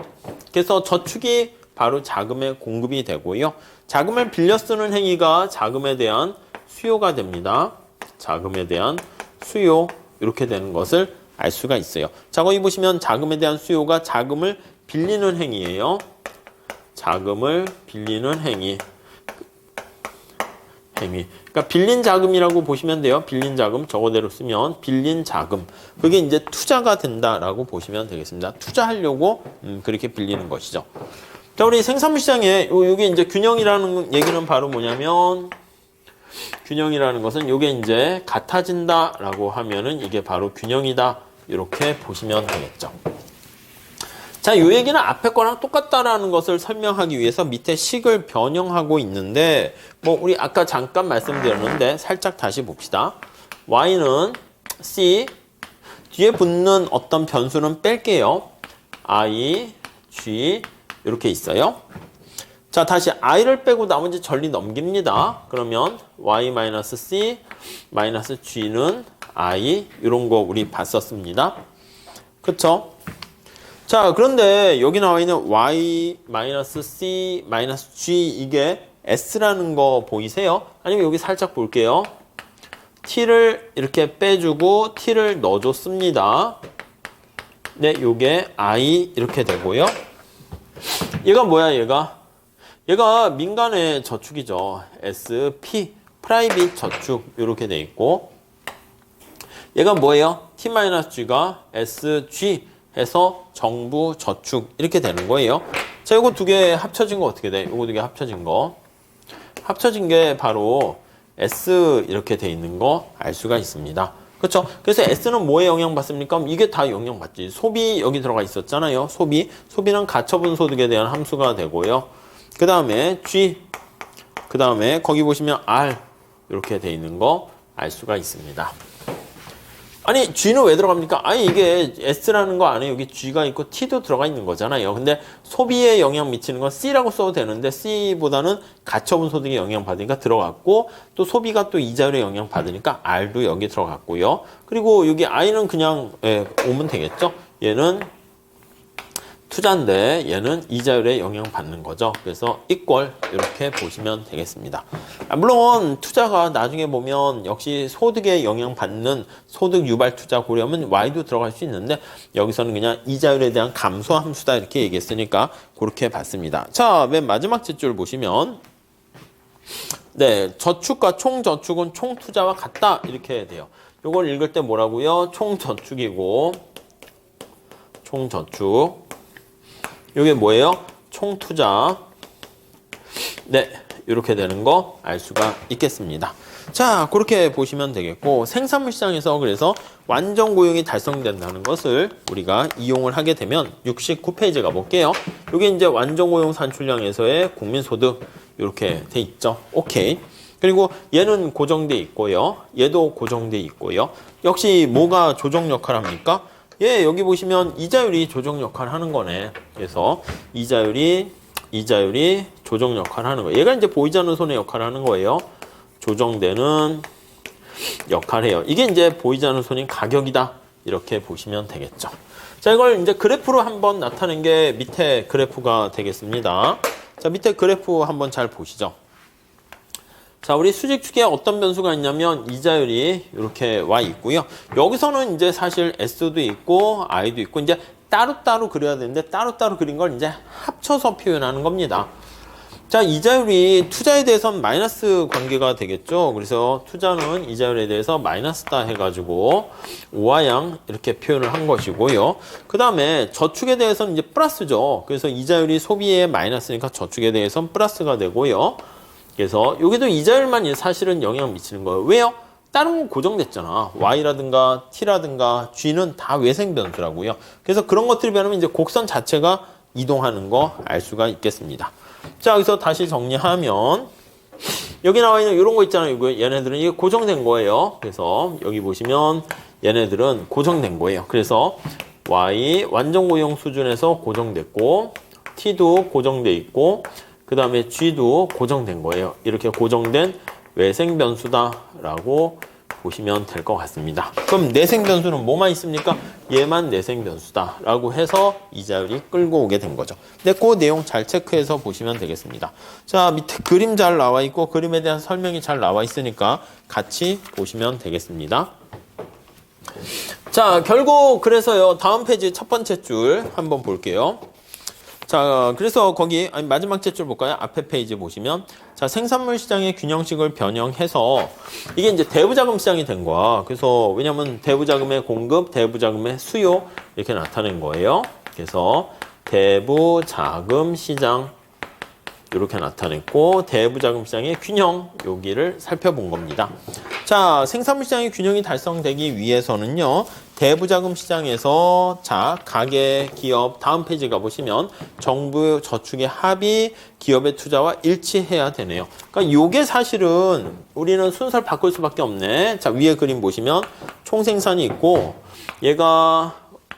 그래서 저축이 바로 자금의 공급이 되고요. 자금을 빌려 쓰는 행위가 자금에 대한 수요가 됩니다. 자금에 대한 수요 이렇게 되는 것을 알 수가 있어요. 자, 거기 보시면 자금에 대한 수요가 자금을 빌리는 행위예요. 자금을 빌리는 행위. 그러니까 빌린 자금이라고 보시면 돼요. 빌린 자금 저거대로 쓰면 빌린 자금. 그게 이제 투자가 된다라고 보시면 되겠습니다. 투자하려고 그렇게 빌리는 것이죠. 자, 우리 생산물 시장에 요게 이제 균형이라는 얘기는 바로 뭐냐면 균형이라는 것은 요게 이제 같아진다라고 하면은 이게 바로 균형이다. 이렇게 보시면 되겠죠. 자, 요 얘기는 앞에 거랑 똑같다라는 것을 설명하기 위해서 밑에 식을 변형하고 있는데 뭐 우리 아까 잠깐 말씀드렸는데 살짝 다시 봅시다. y는 c 뒤에 붙는 어떤 변수는 뺄게요. i, g 이렇게 있어요. 자, 다시 i를 빼고 나머지 전리 넘깁니다. 그러면 y-c -g는 i 이런 거 우리 봤었습니다. 그쵸? 자, 그런데 여기 나와 있는 y-c -g 이게 s라는 거 보이세요? 아니면 여기 살짝 볼게요. t를 이렇게 빼주고 t를 넣어줬습니다. 네, 요게 i 이렇게 되고요. 얘가 뭐야, 얘가 민간의 저축이죠. SP, 프라이빗 저축 이렇게 돼 있고 얘가 뭐예요? t-g가 sg 해서 정부 저축 이렇게 되는 거예요. 자, 요거 두 개 합쳐진 거 어떻게 돼? 요거 두 개 합쳐진 게 바로 S 이렇게 돼 있는 거 알 수가 있습니다. 그렇죠? 그래서 S는 뭐에 영향받습니까? 이게 다 영향받지. 소비 여기 들어가 있었잖아요. 소비는 가처분 소득에 대한 함수가 되고요. 그 다음에 G, 그 다음에 거기 보시면 R 이렇게 돼 있는 거 알 수가 있습니다. 아니 G는 왜 들어갑니까? 아니 이게 S라는 거 안에 여기 G가 있고 T도 들어가 있는 거잖아요. 근데 소비에 영향 미치는 건 C라고 써도 되는데 C보다는 가처분 소득에 영향 받으니까 들어갔고 또 소비가 또 이자율에 영향 받으니까 R도 여기 들어갔고요. 그리고 여기 I는 그냥 오면 되겠죠. 얘는 투자인데 얘는 이자율에 영향받는 거죠. 그래서 이꼴 이렇게 보시면 되겠습니다. 물론 투자가 나중에 보면 역시 소득에 영향받는 소득 유발 투자 고려하면 Y도 들어갈 수 있는데 여기서는 그냥 이자율에 대한 감소 함수다 이렇게 얘기했으니까 그렇게 봤습니다. 자, 맨 마지막 줄 보시면 네, 저축과 총저축은 총투자와 같다 이렇게 돼요. 이걸 읽을 때 뭐라고요? 총저축이고 총저축 이게 뭐예요? 총투자. 네, 이렇게 되는 거 알 수가 있겠습니다. 자, 그렇게 보시면 되겠고 생산물 시장에서 그래서 완전 고용이 달성된다는 것을 우리가 이용을 하게 되면 69페이지 가볼게요. 이게 이제 완전 고용 산출량에서의 국민소득 이렇게 돼 있죠. 오케이. 그리고 얘는 고정돼 있고요. 얘도 고정돼 있고요. 역시 뭐가 조정 역할을 합니까? 예, 여기 보시면 이자율이 조정 역할을 하는 거네. 그래서 이자율이 조정 역할을 하는 거예요. 얘가 이제 보이지 않는 손의 역할을 하는 거예요. 조정되는 역할을 해요. 이게 이제 보이지 않는 손인 가격이다. 이렇게 보시면 되겠죠. 자, 이걸 이제 그래프로 한번 나타낸 게 밑에 그래프가 되겠습니다. 자, 밑에 그래프 한번 잘 보시죠. 자, 우리 수직축에 어떤 변수가 있냐면 이자율이 이렇게 와 있고요. 여기서는 이제 사실 S도 있고 I도 있고 이제 따로따로 그려야 되는데 따로따로 그린 걸 이제 합쳐서 표현하는 겁니다. 자, 이자율이 투자에 대해서는 마이너스 관계가 되겠죠. 그래서 투자는 이자율에 대해서 마이너스다 해가지고 오하양 이렇게 표현을 한 것이고요. 그 다음에 저축에 대해서는 이제 플러스죠. 그래서 이자율이 소비에 마이너스니까 저축에 대해서는 플러스가 되고요. 그래서 여기도 이자율만 사실은 영향을 미치는 거예요. 왜요? 다른 건 고정됐잖아. Y라든가 T라든가 G는 다 외생 변수라고요. 그래서 그런 것들이 변하면 이제 곡선 자체가 이동하는 거 알 수가 있겠습니다. 자, 여기서 다시 정리하면 여기 나와 있는 이런 거 있잖아요. 얘네들은 이게 고정된 거예요. 그래서 여기 보시면 얘네들은 고정된 거예요. 그래서 Y 완전 고용 수준에서 고정됐고 T도 고정돼 있고 그 다음에 G도 고정된 거예요. 이렇게 고정된 외생 변수다라고 보시면 될 것 같습니다. 그럼 내생 변수는 뭐만 있습니까? 얘만 내생 변수다라고 해서 이자율이 끌고 오게 된 거죠. 근데 그 내용 잘 체크해서 보시면 되겠습니다. 자, 밑에 그림 잘 나와 있고 그림에 대한 설명이 잘 나와 있으니까 같이 보시면 되겠습니다. 자, 결국 그래서요. 다음 페이지 첫 번째 줄 한번 볼게요. 자, 그래서 거기 마지막 줄 볼까요? 앞에 페이지 보시면 자, 생산물 시장의 균형식을 변형해서 이게 이제 대부자금 시장이 된 거야. 그래서 왜냐면 대부자금의 공급, 대부자금의 수요 이렇게 나타낸 거예요. 그래서 대부자금 시장 이렇게 나타냈고 대부자금 시장의 균형 여기를 살펴본 겁니다. 자, 생산물 시장의 균형이 달성되기 위해서는요. 대부자금 시장에서 자, 가계, 기업 다음 페이지 가보시면 정부 저축의 합이 기업의 투자와 일치해야 되네요. 그러니까 요게 사실은 우리는 순서를 바꿀 수밖에 없네. 자, 위에 그림 보시면 총생산이 있고 얘가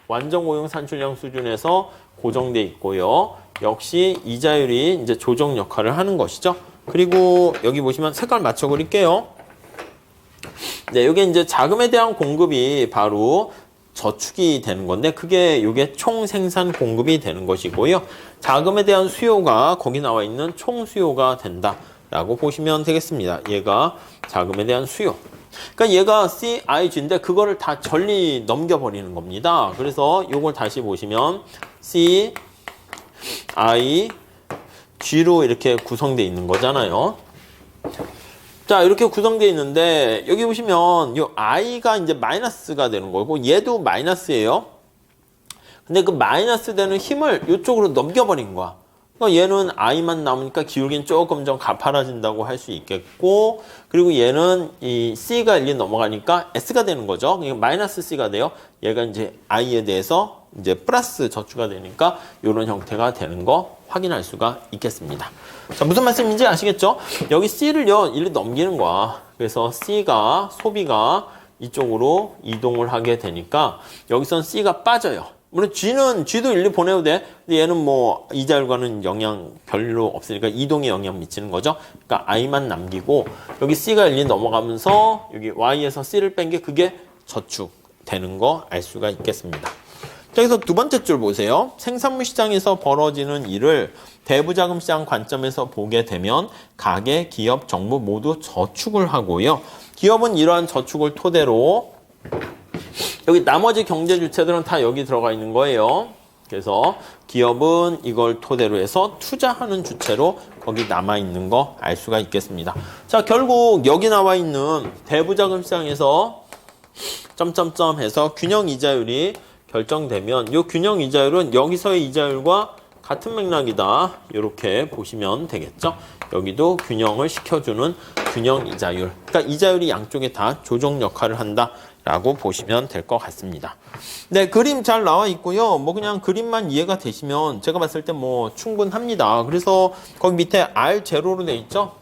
완전 고용 산출량 수준에서 고정돼 있고요. 역시 이자율이 이제 조정 역할을 하는 것이죠. 그리고 여기 보시면 색깔 맞춰 그릴게요. 네, 이게 이제 자금에 대한 공급이 바로 저축이 되는 건데 그게 이게 총 생산 공급이 되는 것이고요. 자금에 대한 수요가 거기 나와 있는 총 수요가 된다라고 보시면 되겠습니다. 얘가 자금에 대한 수요. 그러니까 얘가 CIG인데 그거를 다 전리 넘겨버리는 겁니다. 그래서 이걸 다시 보시면 C, I, G로 이렇게 구성되어 있는 거잖아요. 자, 이렇게 구성되어 있는데 여기 보시면 이 I가 이제 마이너스가 되는 거고 얘도 마이너스예요. 근데 그 마이너스 되는 힘을 이쪽으로 넘겨버린 거야. 그러니까 얘는 I만 남으니까 기울기는 조금 좀 가파라진다고 할 수 있겠고 그리고 얘는 이 C가 1이 넘어가니까 S가 되는 거죠. 그러니까 마이너스 C가 돼요. 얘가 이제 I에 대해서 이제 플러스 저축가 되니까 이런 형태가 되는 거 확인할 수가 있겠습니다. 자, 무슨 말씀인지 아시겠죠? 여기 C를요, 1로 넘기는 거야. 그래서 C가 소비가 이쪽으로 이동을 하게 되니까 여기선 C가 빠져요. 물론 G도 일리 보내도 돼. 근데 얘는 뭐 이자율과는 영향 별로 없으니까 이동에 영향 미치는 거죠. 그러니까 I만 남기고 여기 C가 일리 넘어가면서 여기 Y에서 C를 뺀 게 그게 저축되는 거 알 수가 있겠습니다. 자, 여기서 두 번째 줄 보세요. 생산물 시장에서 벌어지는 일을 대부자금 시장 관점에서 보게 되면 가계, 기업, 정부 모두 저축을 하고요. 기업은 이러한 저축을 토대로 여기 나머지 경제 주체들은 다 여기 들어가 있는 거예요. 그래서 기업은 이걸 토대로 해서 투자하는 주체로 거기 남아 있는 거 알 수가 있겠습니다. 자, 결국 여기 나와 있는 대부자금 시장에서 점점점 해서 균형 이자율이 결정되면 이 균형 이자율은 여기서의 이자율과 같은 맥락이다. 이렇게 보시면 되겠죠. 여기도 균형을 시켜주는 균형 이자율. 그러니까 이자율이 양쪽에 다 조정 역할을 한다라고 보시면 될 것 같습니다. 네, 그림 잘 나와 있고요. 뭐 그냥 그림만 이해가 되시면 제가 봤을 때 뭐 충분합니다. 그래서 거기 밑에 R0로 돼 있죠.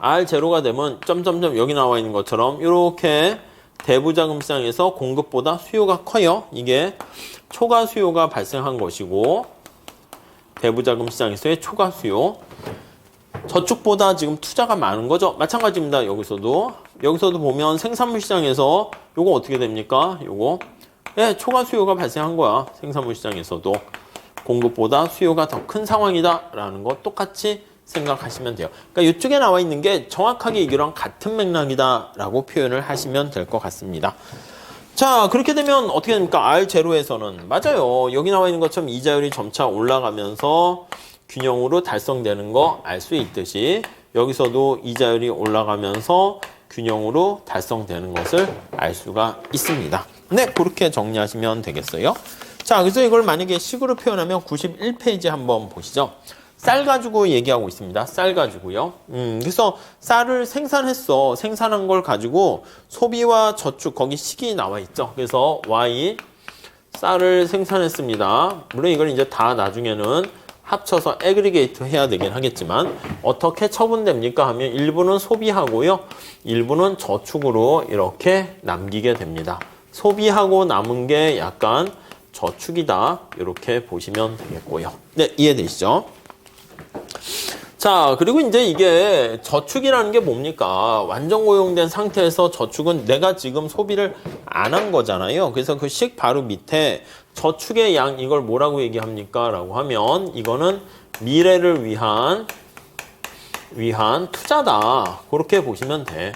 R0가 되면 점점점 여기 나와 있는 것처럼 이렇게 대부자금 시장에서 공급보다 수요가 커요. 이게 초과 수요가 발생한 것이고 대부자금 시장에서의 초과 수요. 저축보다 지금 투자가 많은 거죠. 마찬가지입니다. 여기서도 보면 생산물 시장에서 요거 어떻게 됩니까? 요거 예, 초과 수요가 발생한 거야. 생산물 시장에서도 공급보다 수요가 더 큰 상황이다라는 거 똑같이 생각하시면 돼요. 그러니까 이쪽에 나와 있는 게 정확하게 이거랑 같은 맥락이다라고 표현을 하시면 될 것 같습니다. 자, 그렇게 되면 어떻게 됩니까? R0에서는 맞아요. 여기 나와 있는 것처럼 이자율이 점차 올라가면서 균형으로 달성되는 거 알 수 있듯이 여기서도 이자율이 올라가면서 균형으로 달성되는 것을 알 수가 있습니다. 네, 그렇게 정리하시면 되겠어요. 자, 그래서 이걸 만약에 식으로 표현하면 91페이지 한번 보시죠. 쌀 가지고 얘기하고 있습니다. 쌀 가지고요. 그래서 쌀을 생산했어. 생산한 걸 가지고 소비와 저축, 거기 식이 나와 있죠. 그래서 Y, 쌀을 생산했습니다. 물론 이걸 이제 다 나중에는 합쳐서 애그리게이트 해야 되긴 하겠지만 어떻게 처분됩니까 하면 일부는 소비하고요. 일부는 저축으로 이렇게 남기게 됩니다. 소비하고 남은 게 약간 저축이다. 이렇게 보시면 되겠고요. 네, 이해되시죠? 자, 그리고 이제 이게 저축이라는 게 뭡니까? 완전 고용된 상태에서 저축은 내가 지금 소비를 안 한 거잖아요. 그래서 그 식 바로 밑에 저축의 양 이걸 뭐라고 얘기합니까? 라고 하면 이거는 미래를 위한 투자다. 그렇게 보시면 돼.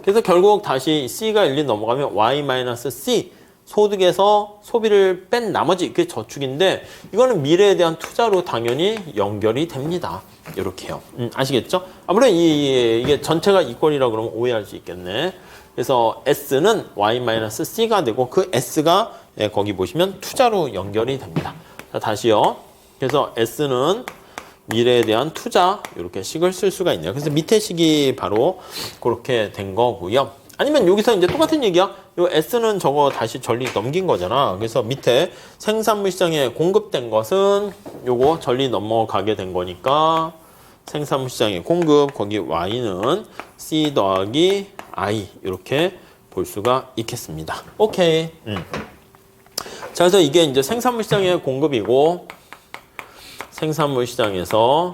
그래서 결국 다시 C가 1, 2 넘어가면 Y-C 소득에서 소비를 뺀 나머지 그게 저축인데 이거는 미래에 대한 투자로 당연히 연결이 됩니다. 이렇게요. 아시겠죠? 물론 이게 전체가 이퀄이라고 그러면 오해할 수 있겠네. 그래서 S는 Y-C가 되고 그 S가 거기 보시면 투자로 연결이 됩니다. 자, 다시요. 그래서 S는 미래에 대한 투자 이렇게 식을 쓸 수가 있네요. 그래서 밑에 식이 바로 그렇게 된 거고요. 아니면 여기서 이제 똑같은 얘기야. 요 S는 저거 다시 전리 넘긴 거잖아. 그래서 밑에 생산물 시장에 공급된 것은 요거 전리 넘어가게 된 거니까 생산물 시장의 공급, 거기 Y는 C 더하기 I 이렇게 볼 수가 있겠습니다. 오케이. 자, 그래서 이게 이제 생산물 시장의 공급이고 생산물 시장에서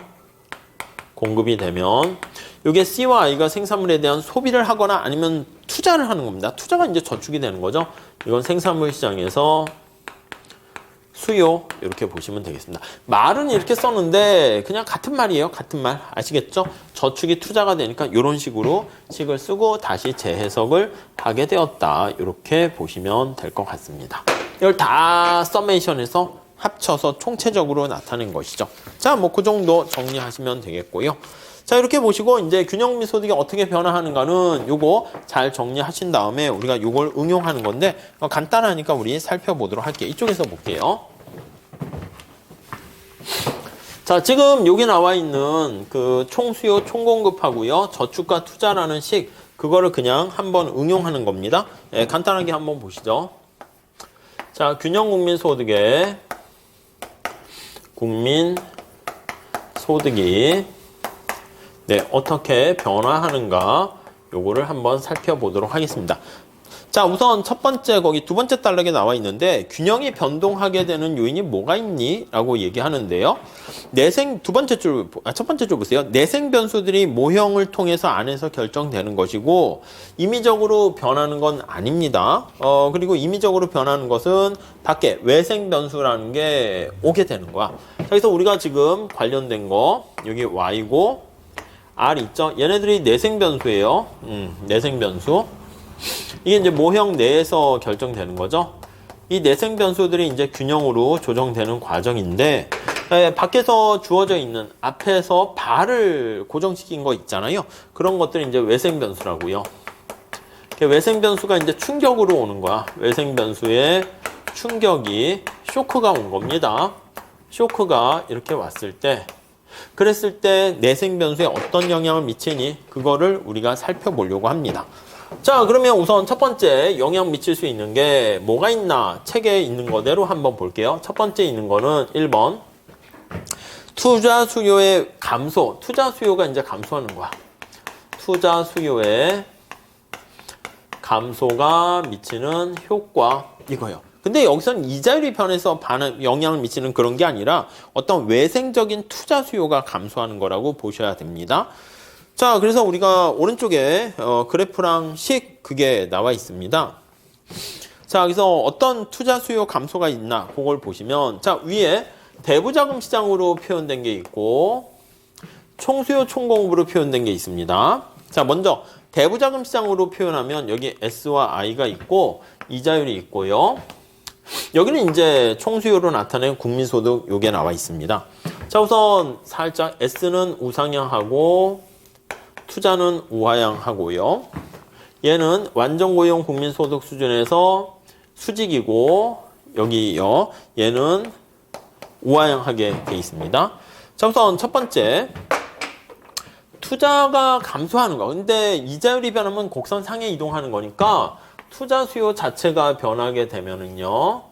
공급이 되면 이게 C와 I가 생산물에 대한 소비를 하거나 아니면 투자를 하는 겁니다. 투자가 이제 저축이 되는 거죠. 이건 생산물 시장에서 수요 이렇게 보시면 되겠습니다. 말은 이렇게 썼는데 그냥 같은 말이에요. 같은 말 아시겠죠? 저축이 투자가 되니까 이런 식으로 식을 쓰고 다시 재해석을 하게 되었다. 이렇게 보시면 될 것 같습니다. 이걸 다 서메이션해서 합쳐서 총체적으로 나타낸 것이죠. 자, 뭐 그 정도 정리하시면 되겠고요. 자, 이렇게 보시고 이제 균형미 소득이 어떻게 변화하는가는 요거 잘 정리하신 다음에 우리가 요걸 응용하는 건데 간단하니까 우리 살펴보도록 할게요. 이쪽에서 볼게요. 자, 지금 여기 나와 있는 그 총수요, 총공급하고요, 저축과 투자라는 식 그거를 그냥 한번 응용하는 겁니다. 예, 간단하게 한번 보시죠. 자, 균형 국민 소득에 국민 소득이 네, 어떻게 변화하는가 요거를 한번 살펴보도록 하겠습니다. 자, 우선 첫 번째 거기 두 번째 단락에 나와 있는데 균형이 변동하게 되는 요인이 뭐가 있니? 라고 얘기하는데요. 첫 번째 줄 보세요. 내생 변수들이 모형을 통해서 안에서 결정되는 것이고 임의적으로 변하는 건 아닙니다. 그리고 임의적으로 변하는 것은 밖에 외생 변수라는 게 오게 되는 거야. 자, 그래서 우리가 지금 관련된 거 여기 y고 r 있죠? 얘네들이 내생 변수예요. 내생 변수. 이게 이제 모형 내에서 결정되는 거죠. 이 내생 변수들이 이제 균형으로 조정되는 과정인데 밖에서 주어져 있는 앞에서 발을 고정시킨 거 있잖아요. 그런 것들이 이제 외생 변수라고요. 외생 변수가 이제 충격으로 오는 거야. 외생 변수의 충격이 쇼크가 온 겁니다. 쇼크가 이렇게 왔을 때 그랬을 때 내생 변수에 어떤 영향을 미치니 그거를 우리가 살펴보려고 합니다. 자, 그러면 우선 첫 번째 영향 미칠 수 있는 게 뭐가 있나 책에 있는 거대로 한번 볼게요. 첫 번째 있는 거는 1번 투자 수요의 감소. 투자 수요가 이제 감소하는 거야. 투자 수요의 감소가 미치는 효과 이거예요. 근데 여기서는 이자율이 변해서 영향을 미치는 그런 게 아니라 어떤 외생적인 투자 수요가 감소하는 거라고 보셔야 됩니다. 자, 그래서 우리가 오른쪽에 그래프랑 식 그게 나와 있습니다. 자, 그래서 어떤 투자 수요 감소가 있나 그걸 보시면 자, 위에 대부자금 시장으로 표현된 게 있고 총수요 총공급으로 표현된 게 있습니다. 자, 먼저 대부자금 시장으로 표현하면 여기 S와 I가 있고 이자율이 있고요. 여기는 이제 총수요로 나타낸 국민소득 요게 나와 있습니다. 자, 우선 살짝 S는 우상향하고 투자는 우하향하고요. 얘는 완전고용 국민소득 수준에서 수직이고 여기요. 얘는 우하향하게 돼 있습니다. 자, 우선 첫 번째 투자가 감소하는 거. 근데 이자율이 변하면 곡선 상에 이동하는 거니까 투자 수요 자체가 변하게 되면은요.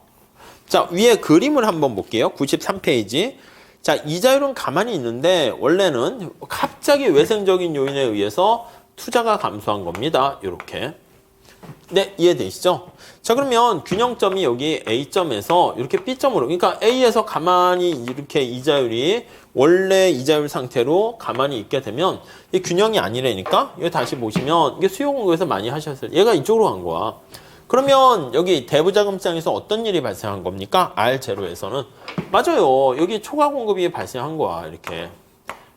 자, 위에 그림을 한번 볼게요. 93페이지. 자, 이자율은 가만히 있는데 원래는 갑자기 외생적인 요인에 의해서 투자가 감소한 겁니다. 이렇게. 네, 이해되시죠? 자, 그러면 균형점이 여기 A점에서 이렇게 B점으로, 그러니까 A에서 가만히 이렇게 이자율이 원래 이자율 상태로 가만히 있게 되면 이 균형이 아니라니까 이거 다시 보시면 이게 수요 공급에서 많이 하셨어요. 얘가 이쪽으로 간 거야. 그러면 여기 대부자금 시장에서 어떤 일이 발생한 겁니까? R0에서는 맞아요. 여기 초과 공급이 발생한 거야. 이렇게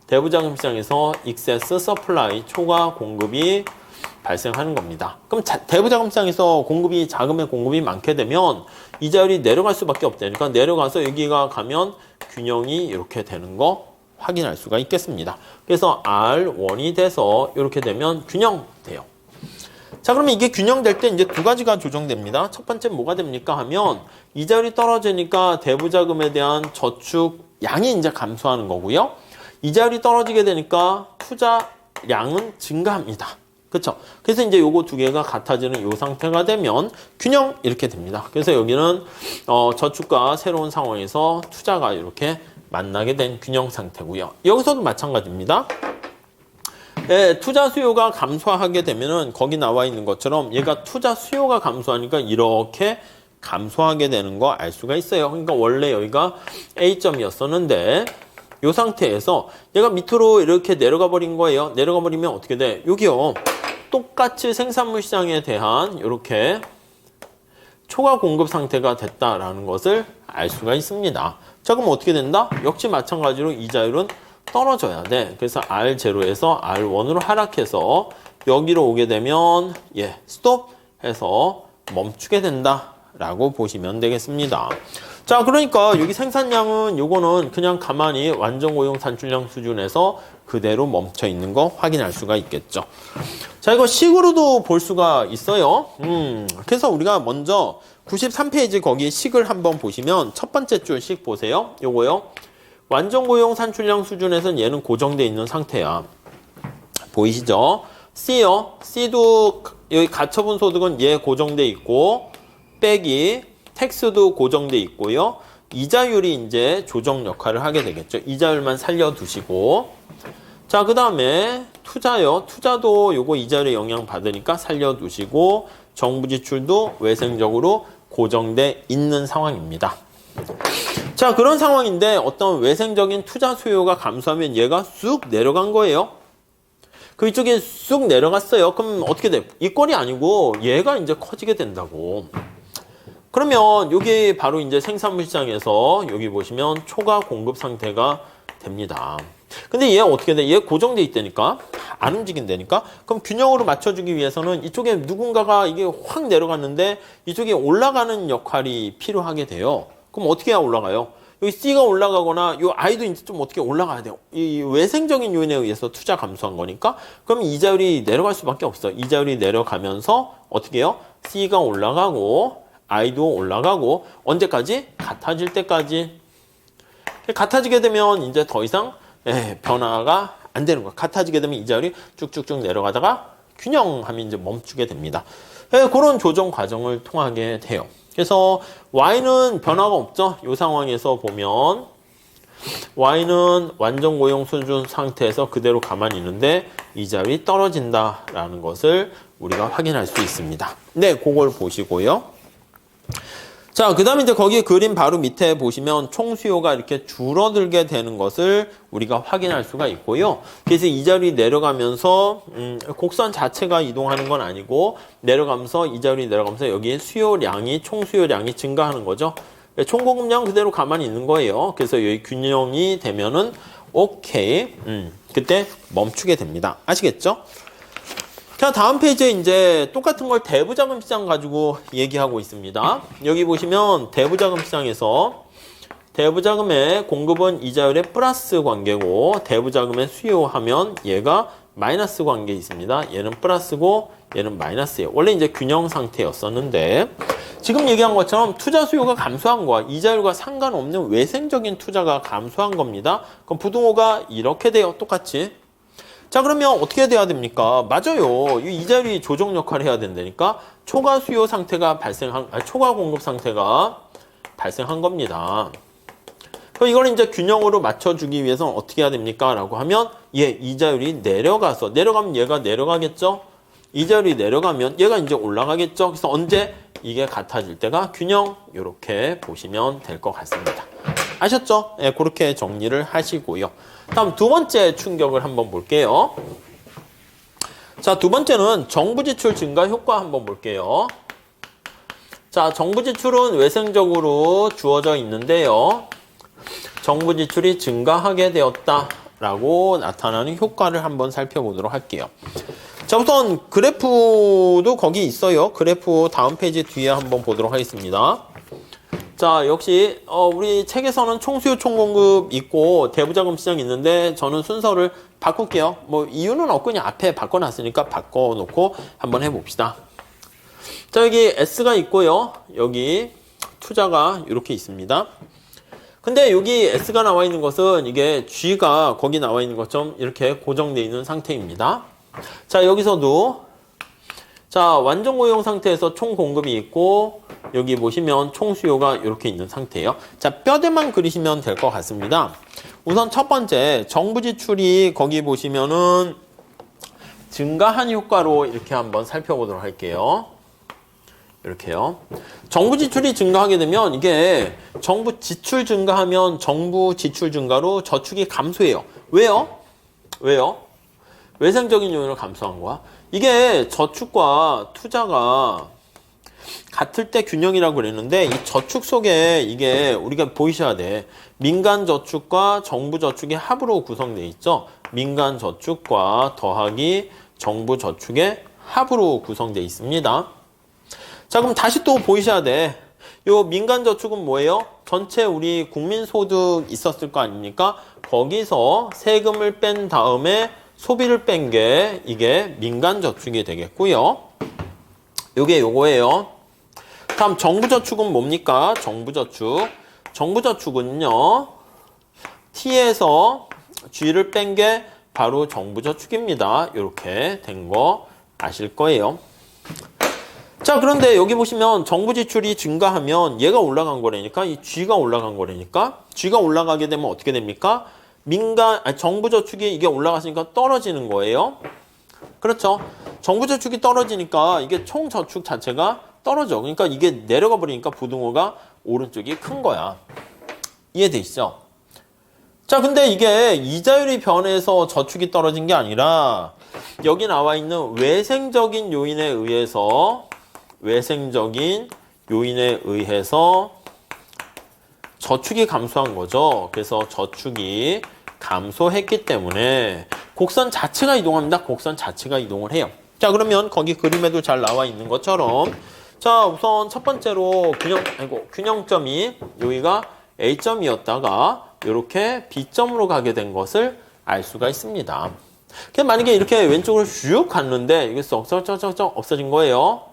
대부자금 시장에서 excess supply 초과 공급이 발생하는 겁니다. 그럼 대부자금 시장에서 공급이 자금의 공급이 많게 되면 이자율이 내려갈 수밖에 없다니까 내려가서 여기가 가면 균형이 이렇게 되는 거 확인할 수가 있겠습니다. 그래서 R1이 돼서 이렇게 되면 균형돼요. 자, 그러면 이게 균형될 때 이제 두 가지가 조정됩니다. 첫 번째 뭐가 됩니까 하면 이자율이 떨어지니까 대부자금에 대한 저축 양이 이제 감소하는 거고요. 이자율이 떨어지게 되니까 투자량은 증가합니다. 그렇죠? 그래서 이제 요거 두 개가 같아지는 요 상태가 되면 균형 이렇게 됩니다. 그래서 여기는 저축과 새로운 상황에서 투자가 이렇게 만나게 된 균형 상태고요. 여기서도 마찬가지입니다. 예, 투자 수요가 감소하게 되면은 거기 나와 있는 것처럼 얘가 투자 수요가 감소하니까 이렇게 감소하게 되는 거 알 수가 있어요. 그러니까 원래 여기가 A점이었었는데 이 상태에서 얘가 밑으로 이렇게 내려가 버린 거예요. 내려가 버리면 어떻게 돼? 여기요. 똑같이 생산물 시장에 대한 이렇게 초과 공급 상태가 됐다라는 것을 알 수가 있습니다. 자, 그럼 어떻게 된다? 역시 마찬가지로 이자율은 떨어져야 돼. 그래서 R0에서 R1으로 하락해서 여기로 오게 되면 스톱 해서 멈추게 된다라고 보시면 되겠습니다. 자, 그러니까 여기 생산량은 요거는 그냥 가만히 완전 고용 산출량 수준에서 그대로 멈춰 있는 거 확인할 수가 있겠죠. 자, 이거 식으로도 볼 수가 있어요. 그래서 우리가 먼저 93페이지 거기 식을 한번 보시면 첫 번째 줄 식 보세요. 요거요. 완전 고용 산출량 수준에서는 얘는 고정되어 있는 상태야. 보이시죠? C요. C도 여기 가처분 소득은 얘 고정되어 있고 빼기 텍스도 고정되어 있고요. 이자율이 이제 조정 역할을 하게 되겠죠. 이자율만 살려두시고 자, 그 다음에 투자요. 투자도 요거 이자율에 영향 받으니까 살려두시고 정부 지출도 외생적으로 고정돼 있는 상황입니다. 자, 그런 상황인데 어떤 외생적인 투자 수요가 감소하면 얘가 쑥 내려간 거예요. 그 이쪽에 쑥 내려갔어요. 그럼 어떻게 돼? 이 꼴이 아니고 얘가 이제 커지게 된다고. 그러면 여기 바로 이제 생산물 시장에서 여기 보시면 초과 공급 상태가 됩니다. 근데 얘 어떻게 돼? 얘 고정돼 있다니까? 안 움직인다니까? 그럼 균형으로 맞춰주기 위해서는 이쪽에 누군가가 이게 확 내려갔는데 이쪽에 올라가는 역할이 필요하게 돼요. 그럼 어떻게 해야 올라가요? 여기 C가 올라가거나 이 I도 이제 좀 어떻게 올라가야 돼요. 이 외생적인 요인에 의해서 투자 감소한 거니까 그럼 이자율이 내려갈 수밖에 없어. 이자율이 내려가면서 어떻게 해요? C가 올라가고 I도 올라가고 언제까지? 같아질 때까지. 같아지게 되면 이제 더 이상 변화가 안 되는 거야. 같아지게 되면 이자율이 쭉쭉쭉 내려가다가 균형함이 이제 멈추게 됩니다. 그런 조정 과정을 통하게 돼요. 그래서 Y는 변화가 없죠. 이 상황에서 보면 Y는 완전 고용 수준 상태에서 그대로 가만히 있는데 이자율이 떨어진다라는 것을 우리가 확인할 수 있습니다. 네, 그걸 보시고요. 자, 그 다음에 이제 거기 그림 바로 밑에 보시면 총 수요가 이렇게 줄어들게 되는 것을 우리가 확인할 수가 있고요. 그래서 이자율이 내려가면서 곡선 자체가 이동하는 건 아니고 내려가면서 이자율이 내려가면서 여기 수요량이 총 수요량이 증가하는 거죠. 총 공급량 그대로 가만히 있는 거예요. 그래서 여기 균형이 되면은 오케이, 그때 멈추게 됩니다. 아시겠죠? 자, 다음 페이지에 이제 똑같은 걸 대부자금 시장 가지고 얘기하고 있습니다. 여기 보시면 대부자금 시장에서 대부자금의 공급은 이자율의 플러스 관계고 대부자금의 수요하면 얘가 마이너스 관계에 있습니다. 얘는 플러스고 얘는 마이너스예요. 원래 이제 균형 상태였었는데 지금 얘기한 것처럼 투자 수요가 감소한 거야. 이자율과 상관없는 외생적인 투자가 감소한 겁니다. 그럼 부동호가 이렇게 돼요. 똑같이. 자, 그러면 어떻게 돼야 됩니까? 맞아요. 이 이자율이 조정 역할을 해야 된다니까. 초과 수요 상태가 초과 공급 상태가 발생한 겁니다. 그럼 이걸 이제 균형으로 맞춰주기 위해서는 어떻게 해야 됩니까? 라고 하면 이자율이 내려가면 얘가 내려가겠죠? 이자율이 내려가면 얘가 이제 올라가겠죠? 그래서 언제 이게 같아질 때가 균형 이렇게 보시면 될 것 같습니다. 아셨죠? 네, 그렇게 정리를 하시고요. 다음 두 번째 충격을 한번 볼게요. 자, 두 번째는 정부 지출 증가 효과 한번 볼게요. 자, 정부 지출은 외생적으로 주어져 있는데요. 정부 지출이 증가하게 되었다라고 나타나는 효과를 한번 살펴보도록 할게요. 자, 우선 그래프도 거기 있어요. 그래프 다음 페이지 뒤에 한번 보도록 하겠습니다. 자, 역시 우리 책에서는 총수요 총공급 있고 대부자금 시장 있는데 저는 순서를 바꿀게요. 뭐 이유는 없고 그냥 앞에 바꿔놨으니까 바꿔놓고 한번 해봅시다. 자, 여기 S가 있고요. 여기 투자가 이렇게 있습니다. 근데 여기 S가 나와 있는 것은 이게 G가 거기 나와 있는 것처럼 이렇게 고정되어 있는 상태입니다. 자, 여기서도 자, 완전 고용 상태에서 총 공급이 있고 여기 보시면 총 수요가 이렇게 있는 상태예요. 자, 뼈대만 그리시면 될 것 같습니다. 우선 첫 번째 정부 지출이 거기 보시면은 증가한 효과로 이렇게 한번 살펴보도록 할게요. 이렇게요. 정부 지출이 증가하게 되면 이게 정부 지출 증가하면 정부 지출 증가로 저축이 감소해요. 왜요? 외생적인 요인으로 감소한 거야. 이게 저축과 투자가 같을 때 균형이라고 그랬는데 이 저축 속에 이게 우리가 보이셔야 돼. 민간 저축과 정부 저축의 합으로 구성되어 있죠. 민간 저축과 더하기 정부 저축의 합으로 구성되어 있습니다. 자, 그럼 다시 또 보이셔야 돼. 요 민간 저축은 뭐예요? 전체 우리 국민 소득 있었을 거 아닙니까? 거기서 세금을 뺀 다음에 소비를 뺀 게 이게 민간 저축이 되겠고요. 요게 요거예요. 다음 정부 저축은 뭡니까? 정부 저축은요. T에서 G를 뺀 게 바로 정부 저축입니다. 이렇게 된 거 아실 거예요. 자, 그런데 여기 보시면 정부 지출이 증가하면 얘가 올라간 거라니까 이 G가 올라간 거라니까 G가 올라가게 되면 어떻게 됩니까? 정부 저축이 이게 올라갔으니까 떨어지는 거예요. 그렇죠. 정부 저축이 떨어지니까 이게 총 저축 자체가 떨어져. 그러니까 이게 내려가 버리니까 부등호가 오른쪽이 큰 거야. 이해되시죠? 자, 근데 이게 이자율이 변해서 저축이 떨어진 게 아니라 여기 나와 있는 외생적인 요인에 의해서 저축이 감소한 거죠. 그래서 저축이 감소했기 때문에 곡선 자체가 이동합니다. 곡선 자체가 이동을 해요. 자, 그러면 거기 그림에도 잘 나와 있는 것처럼 자, 우선 첫 번째로 균형점이 여기가 A점이었다가 이렇게 B점으로 가게 된 것을 알 수가 있습니다. 만약에 이렇게 왼쪽으로 슉 갔는데 이게 쏙 없어진 거예요.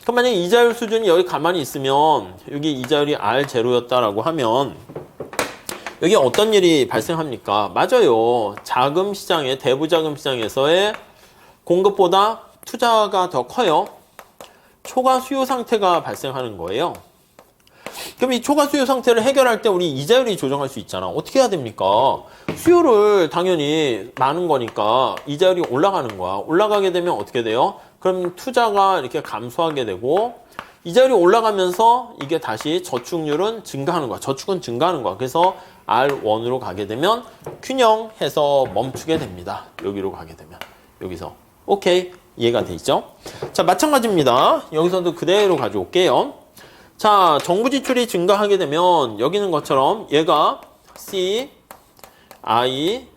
그럼 만약에 이자율 수준이 여기 가만히 있으면 여기 이자율이 R0였다라고 하면 여기 어떤 일이 발생합니까? 맞아요. 자금 시장에 대부자금 시장에서의 공급보다 투자가 더 커요. 초과 수요 상태가 발생하는 거예요. 그럼 이 초과 수요 상태를 해결할 때 우리 이자율이 조정할 수 있잖아. 어떻게 해야 됩니까? 수요를 당연히 많은 거니까 이자율이 올라가는 거야. 올라가게 되면 어떻게 돼요? 그럼 투자가 이렇게 감소하게 되고 이자율이 올라가면서 이게 다시 저축률은 증가하는 거야. 저축은 증가하는 거야. 그래서 R1으로 가게 되면 균형해서 멈추게 됩니다. 여기로 가게 되면. 여기서. 오케이. 이해가 돼 있죠? 자, 마찬가지입니다. 여기서도 그대로 가져올게요. 자, 정부 지출이 증가하게 되면 여기 있는 것처럼 얘가 C, I,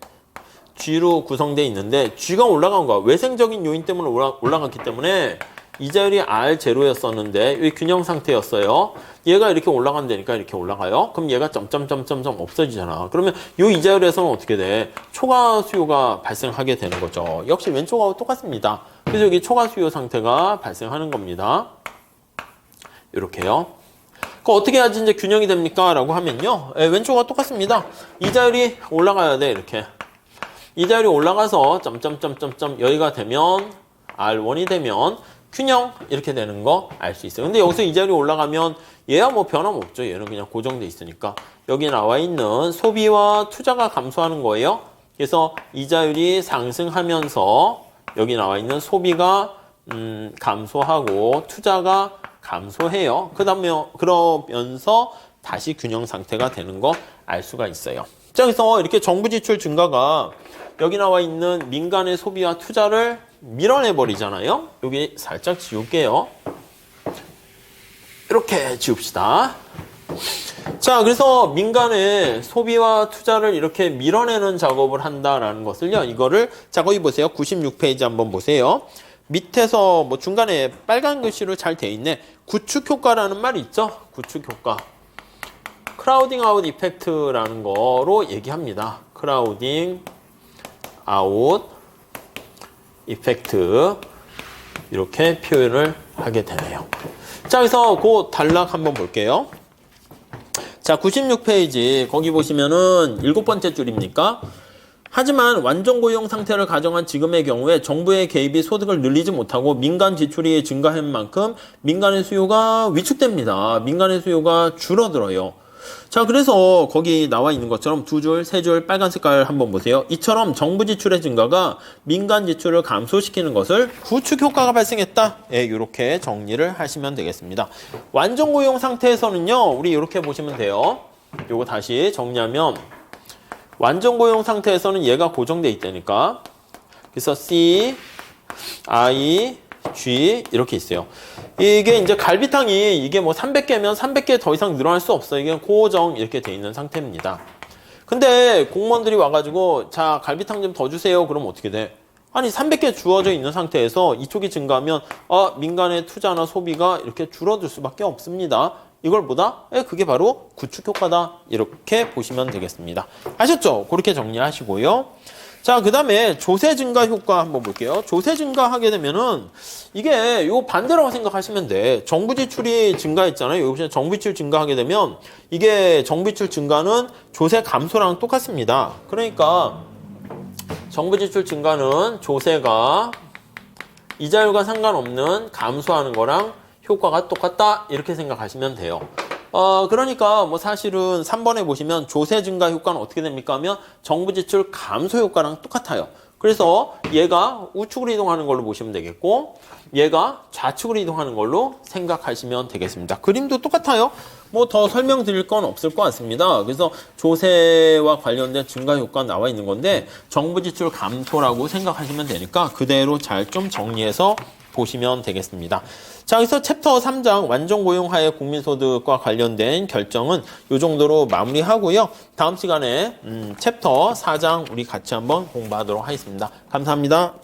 G로 구성되어 있는데 G가 올라간 거야. 외생적인 요인 때문에 올라갔기 때문에 이자율이 R0였었는데 여기 균형 상태였어요. 얘가 이렇게 올라간다니까 이렇게 올라가요. 그럼 얘가 점점점점점 없어지잖아. 그러면 이 이자율에서는 어떻게 돼? 초과 수요가 발생하게 되는 거죠. 역시 왼쪽하고 똑같습니다. 그래서 여기 초과 수요 상태가 발생하는 겁니다. 이렇게요. 그 어떻게 해야지 이제 균형이 됩니까? 라고 하면요. 왼쪽과 똑같습니다. 이자율이 올라가야 돼. 이렇게. 이자율이 올라가서 점점점점점 여기가 되면 R1이 되면 균형 이렇게 되는 거 알 수 있어요. 근데 여기서 이자율이 올라가면 얘야 뭐 변함없죠. 얘는 그냥 고정돼 있으니까. 여기 나와 있는 소비와 투자가 감소하는 거예요. 그래서 이자율이 상승하면서 여기 나와 있는 소비가 감소하고 투자가 감소해요. 그러면서 다시 균형 상태가 되는 거 알 수가 있어요. 자, 그래서 이렇게 정부 지출 증가가 여기 나와 있는 민간의 소비와 투자를 밀어내버리잖아요. 여기 살짝 지울게요. 이렇게 지웁시다. 자, 그래서 민간의 소비와 투자를 이렇게 밀어내는 작업을 한다라는 것을요. 이거를 자, 거기 보세요. 96페이지 한번 보세요. 밑에서 뭐 중간에 빨간 글씨로 잘 돼 있네. 구축 효과라는 말이 있죠. 구축 효과. 크라우딩 아웃 이펙트라는 거로 얘기합니다. 크라우딩 아웃 이펙트 이렇게 표현을 하게 되네요. 자, 그래서 그 단락 한번 볼게요. 자, 96페이지 거기 보시면은 7번째 줄입니까? 하지만 완전 고용 상태를 가정한 지금의 경우에 정부의 개입이 소득을 늘리지 못하고 민간 지출이 증가한 만큼 민간의 수요가 위축됩니다. 민간의 수요가 줄어들어요. 자, 그래서 거기 나와 있는 것처럼 2줄, 3줄 빨간 색깔 한번 보세요. 이처럼 정부 지출의 증가가 민간 지출을 감소시키는 것을 구축 효과가 발생했다. 예, 이렇게 정리를 하시면 되겠습니다. 완전 고용 상태에서는요, 우리 이렇게 보시면 돼요. 요거 다시 정리하면 완전 고용 상태에서는 얘가 고정돼 있다니까. 그래서 C, I, G 이렇게 있어요. 이게 이제 갈비탕이 이게 뭐 300개면 300개 더 이상 늘어날 수 없어요. 이게 고정 이렇게 돼 있는 상태입니다. 근데 공무원들이 와가지고 자, 갈비탕 좀 더 주세요. 그러면 어떻게 돼? 아니 300개 주어져 있는 상태에서 이쪽이 증가하면 민간의 투자나 소비가 이렇게 줄어들 수밖에 없습니다. 이걸 보다 그게 바로 구축 효과다. 이렇게 보시면 되겠습니다. 아셨죠? 그렇게 정리하시고요. 자, 그 다음에 조세 증가 효과 한번 볼게요. 조세 증가하게 되면은 이게 요 반대라고 생각하시면 돼. 정부 지출이 증가했잖아요. 여기서 정부 지출 증가하게 되면 이게 정부 지출 증가는 조세 감소랑 똑같습니다. 그러니까 정부 지출 증가는 조세가 이자율과 상관없는 감소하는 거랑 효과가 똑같다. 이렇게 생각하시면 돼요. 그러니까 뭐 사실은 3번에 보시면 조세 증가 효과는 어떻게 됩니까 하면 정부 지출 감소 효과랑 똑같아요. 그래서 얘가 우측으로 이동하는 걸로 보시면 되겠고 얘가 좌측으로 이동하는 걸로 생각하시면 되겠습니다. 그림도 똑같아요. 뭐 더 설명드릴 건 없을 것 같습니다. 그래서 조세와 관련된 증가 효과 나와 있는 건데 정부 지출 감소라고 생각하시면 되니까 그대로 잘 좀 정리해서 보시면 되겠습니다. 자, 그래서 챕터 3장 완전 고용하에 국민소득과 관련된 결정은 이 정도로 마무리하고요. 다음 시간에 챕터 4장 우리 같이 한번 공부하도록 하겠습니다. 감사합니다.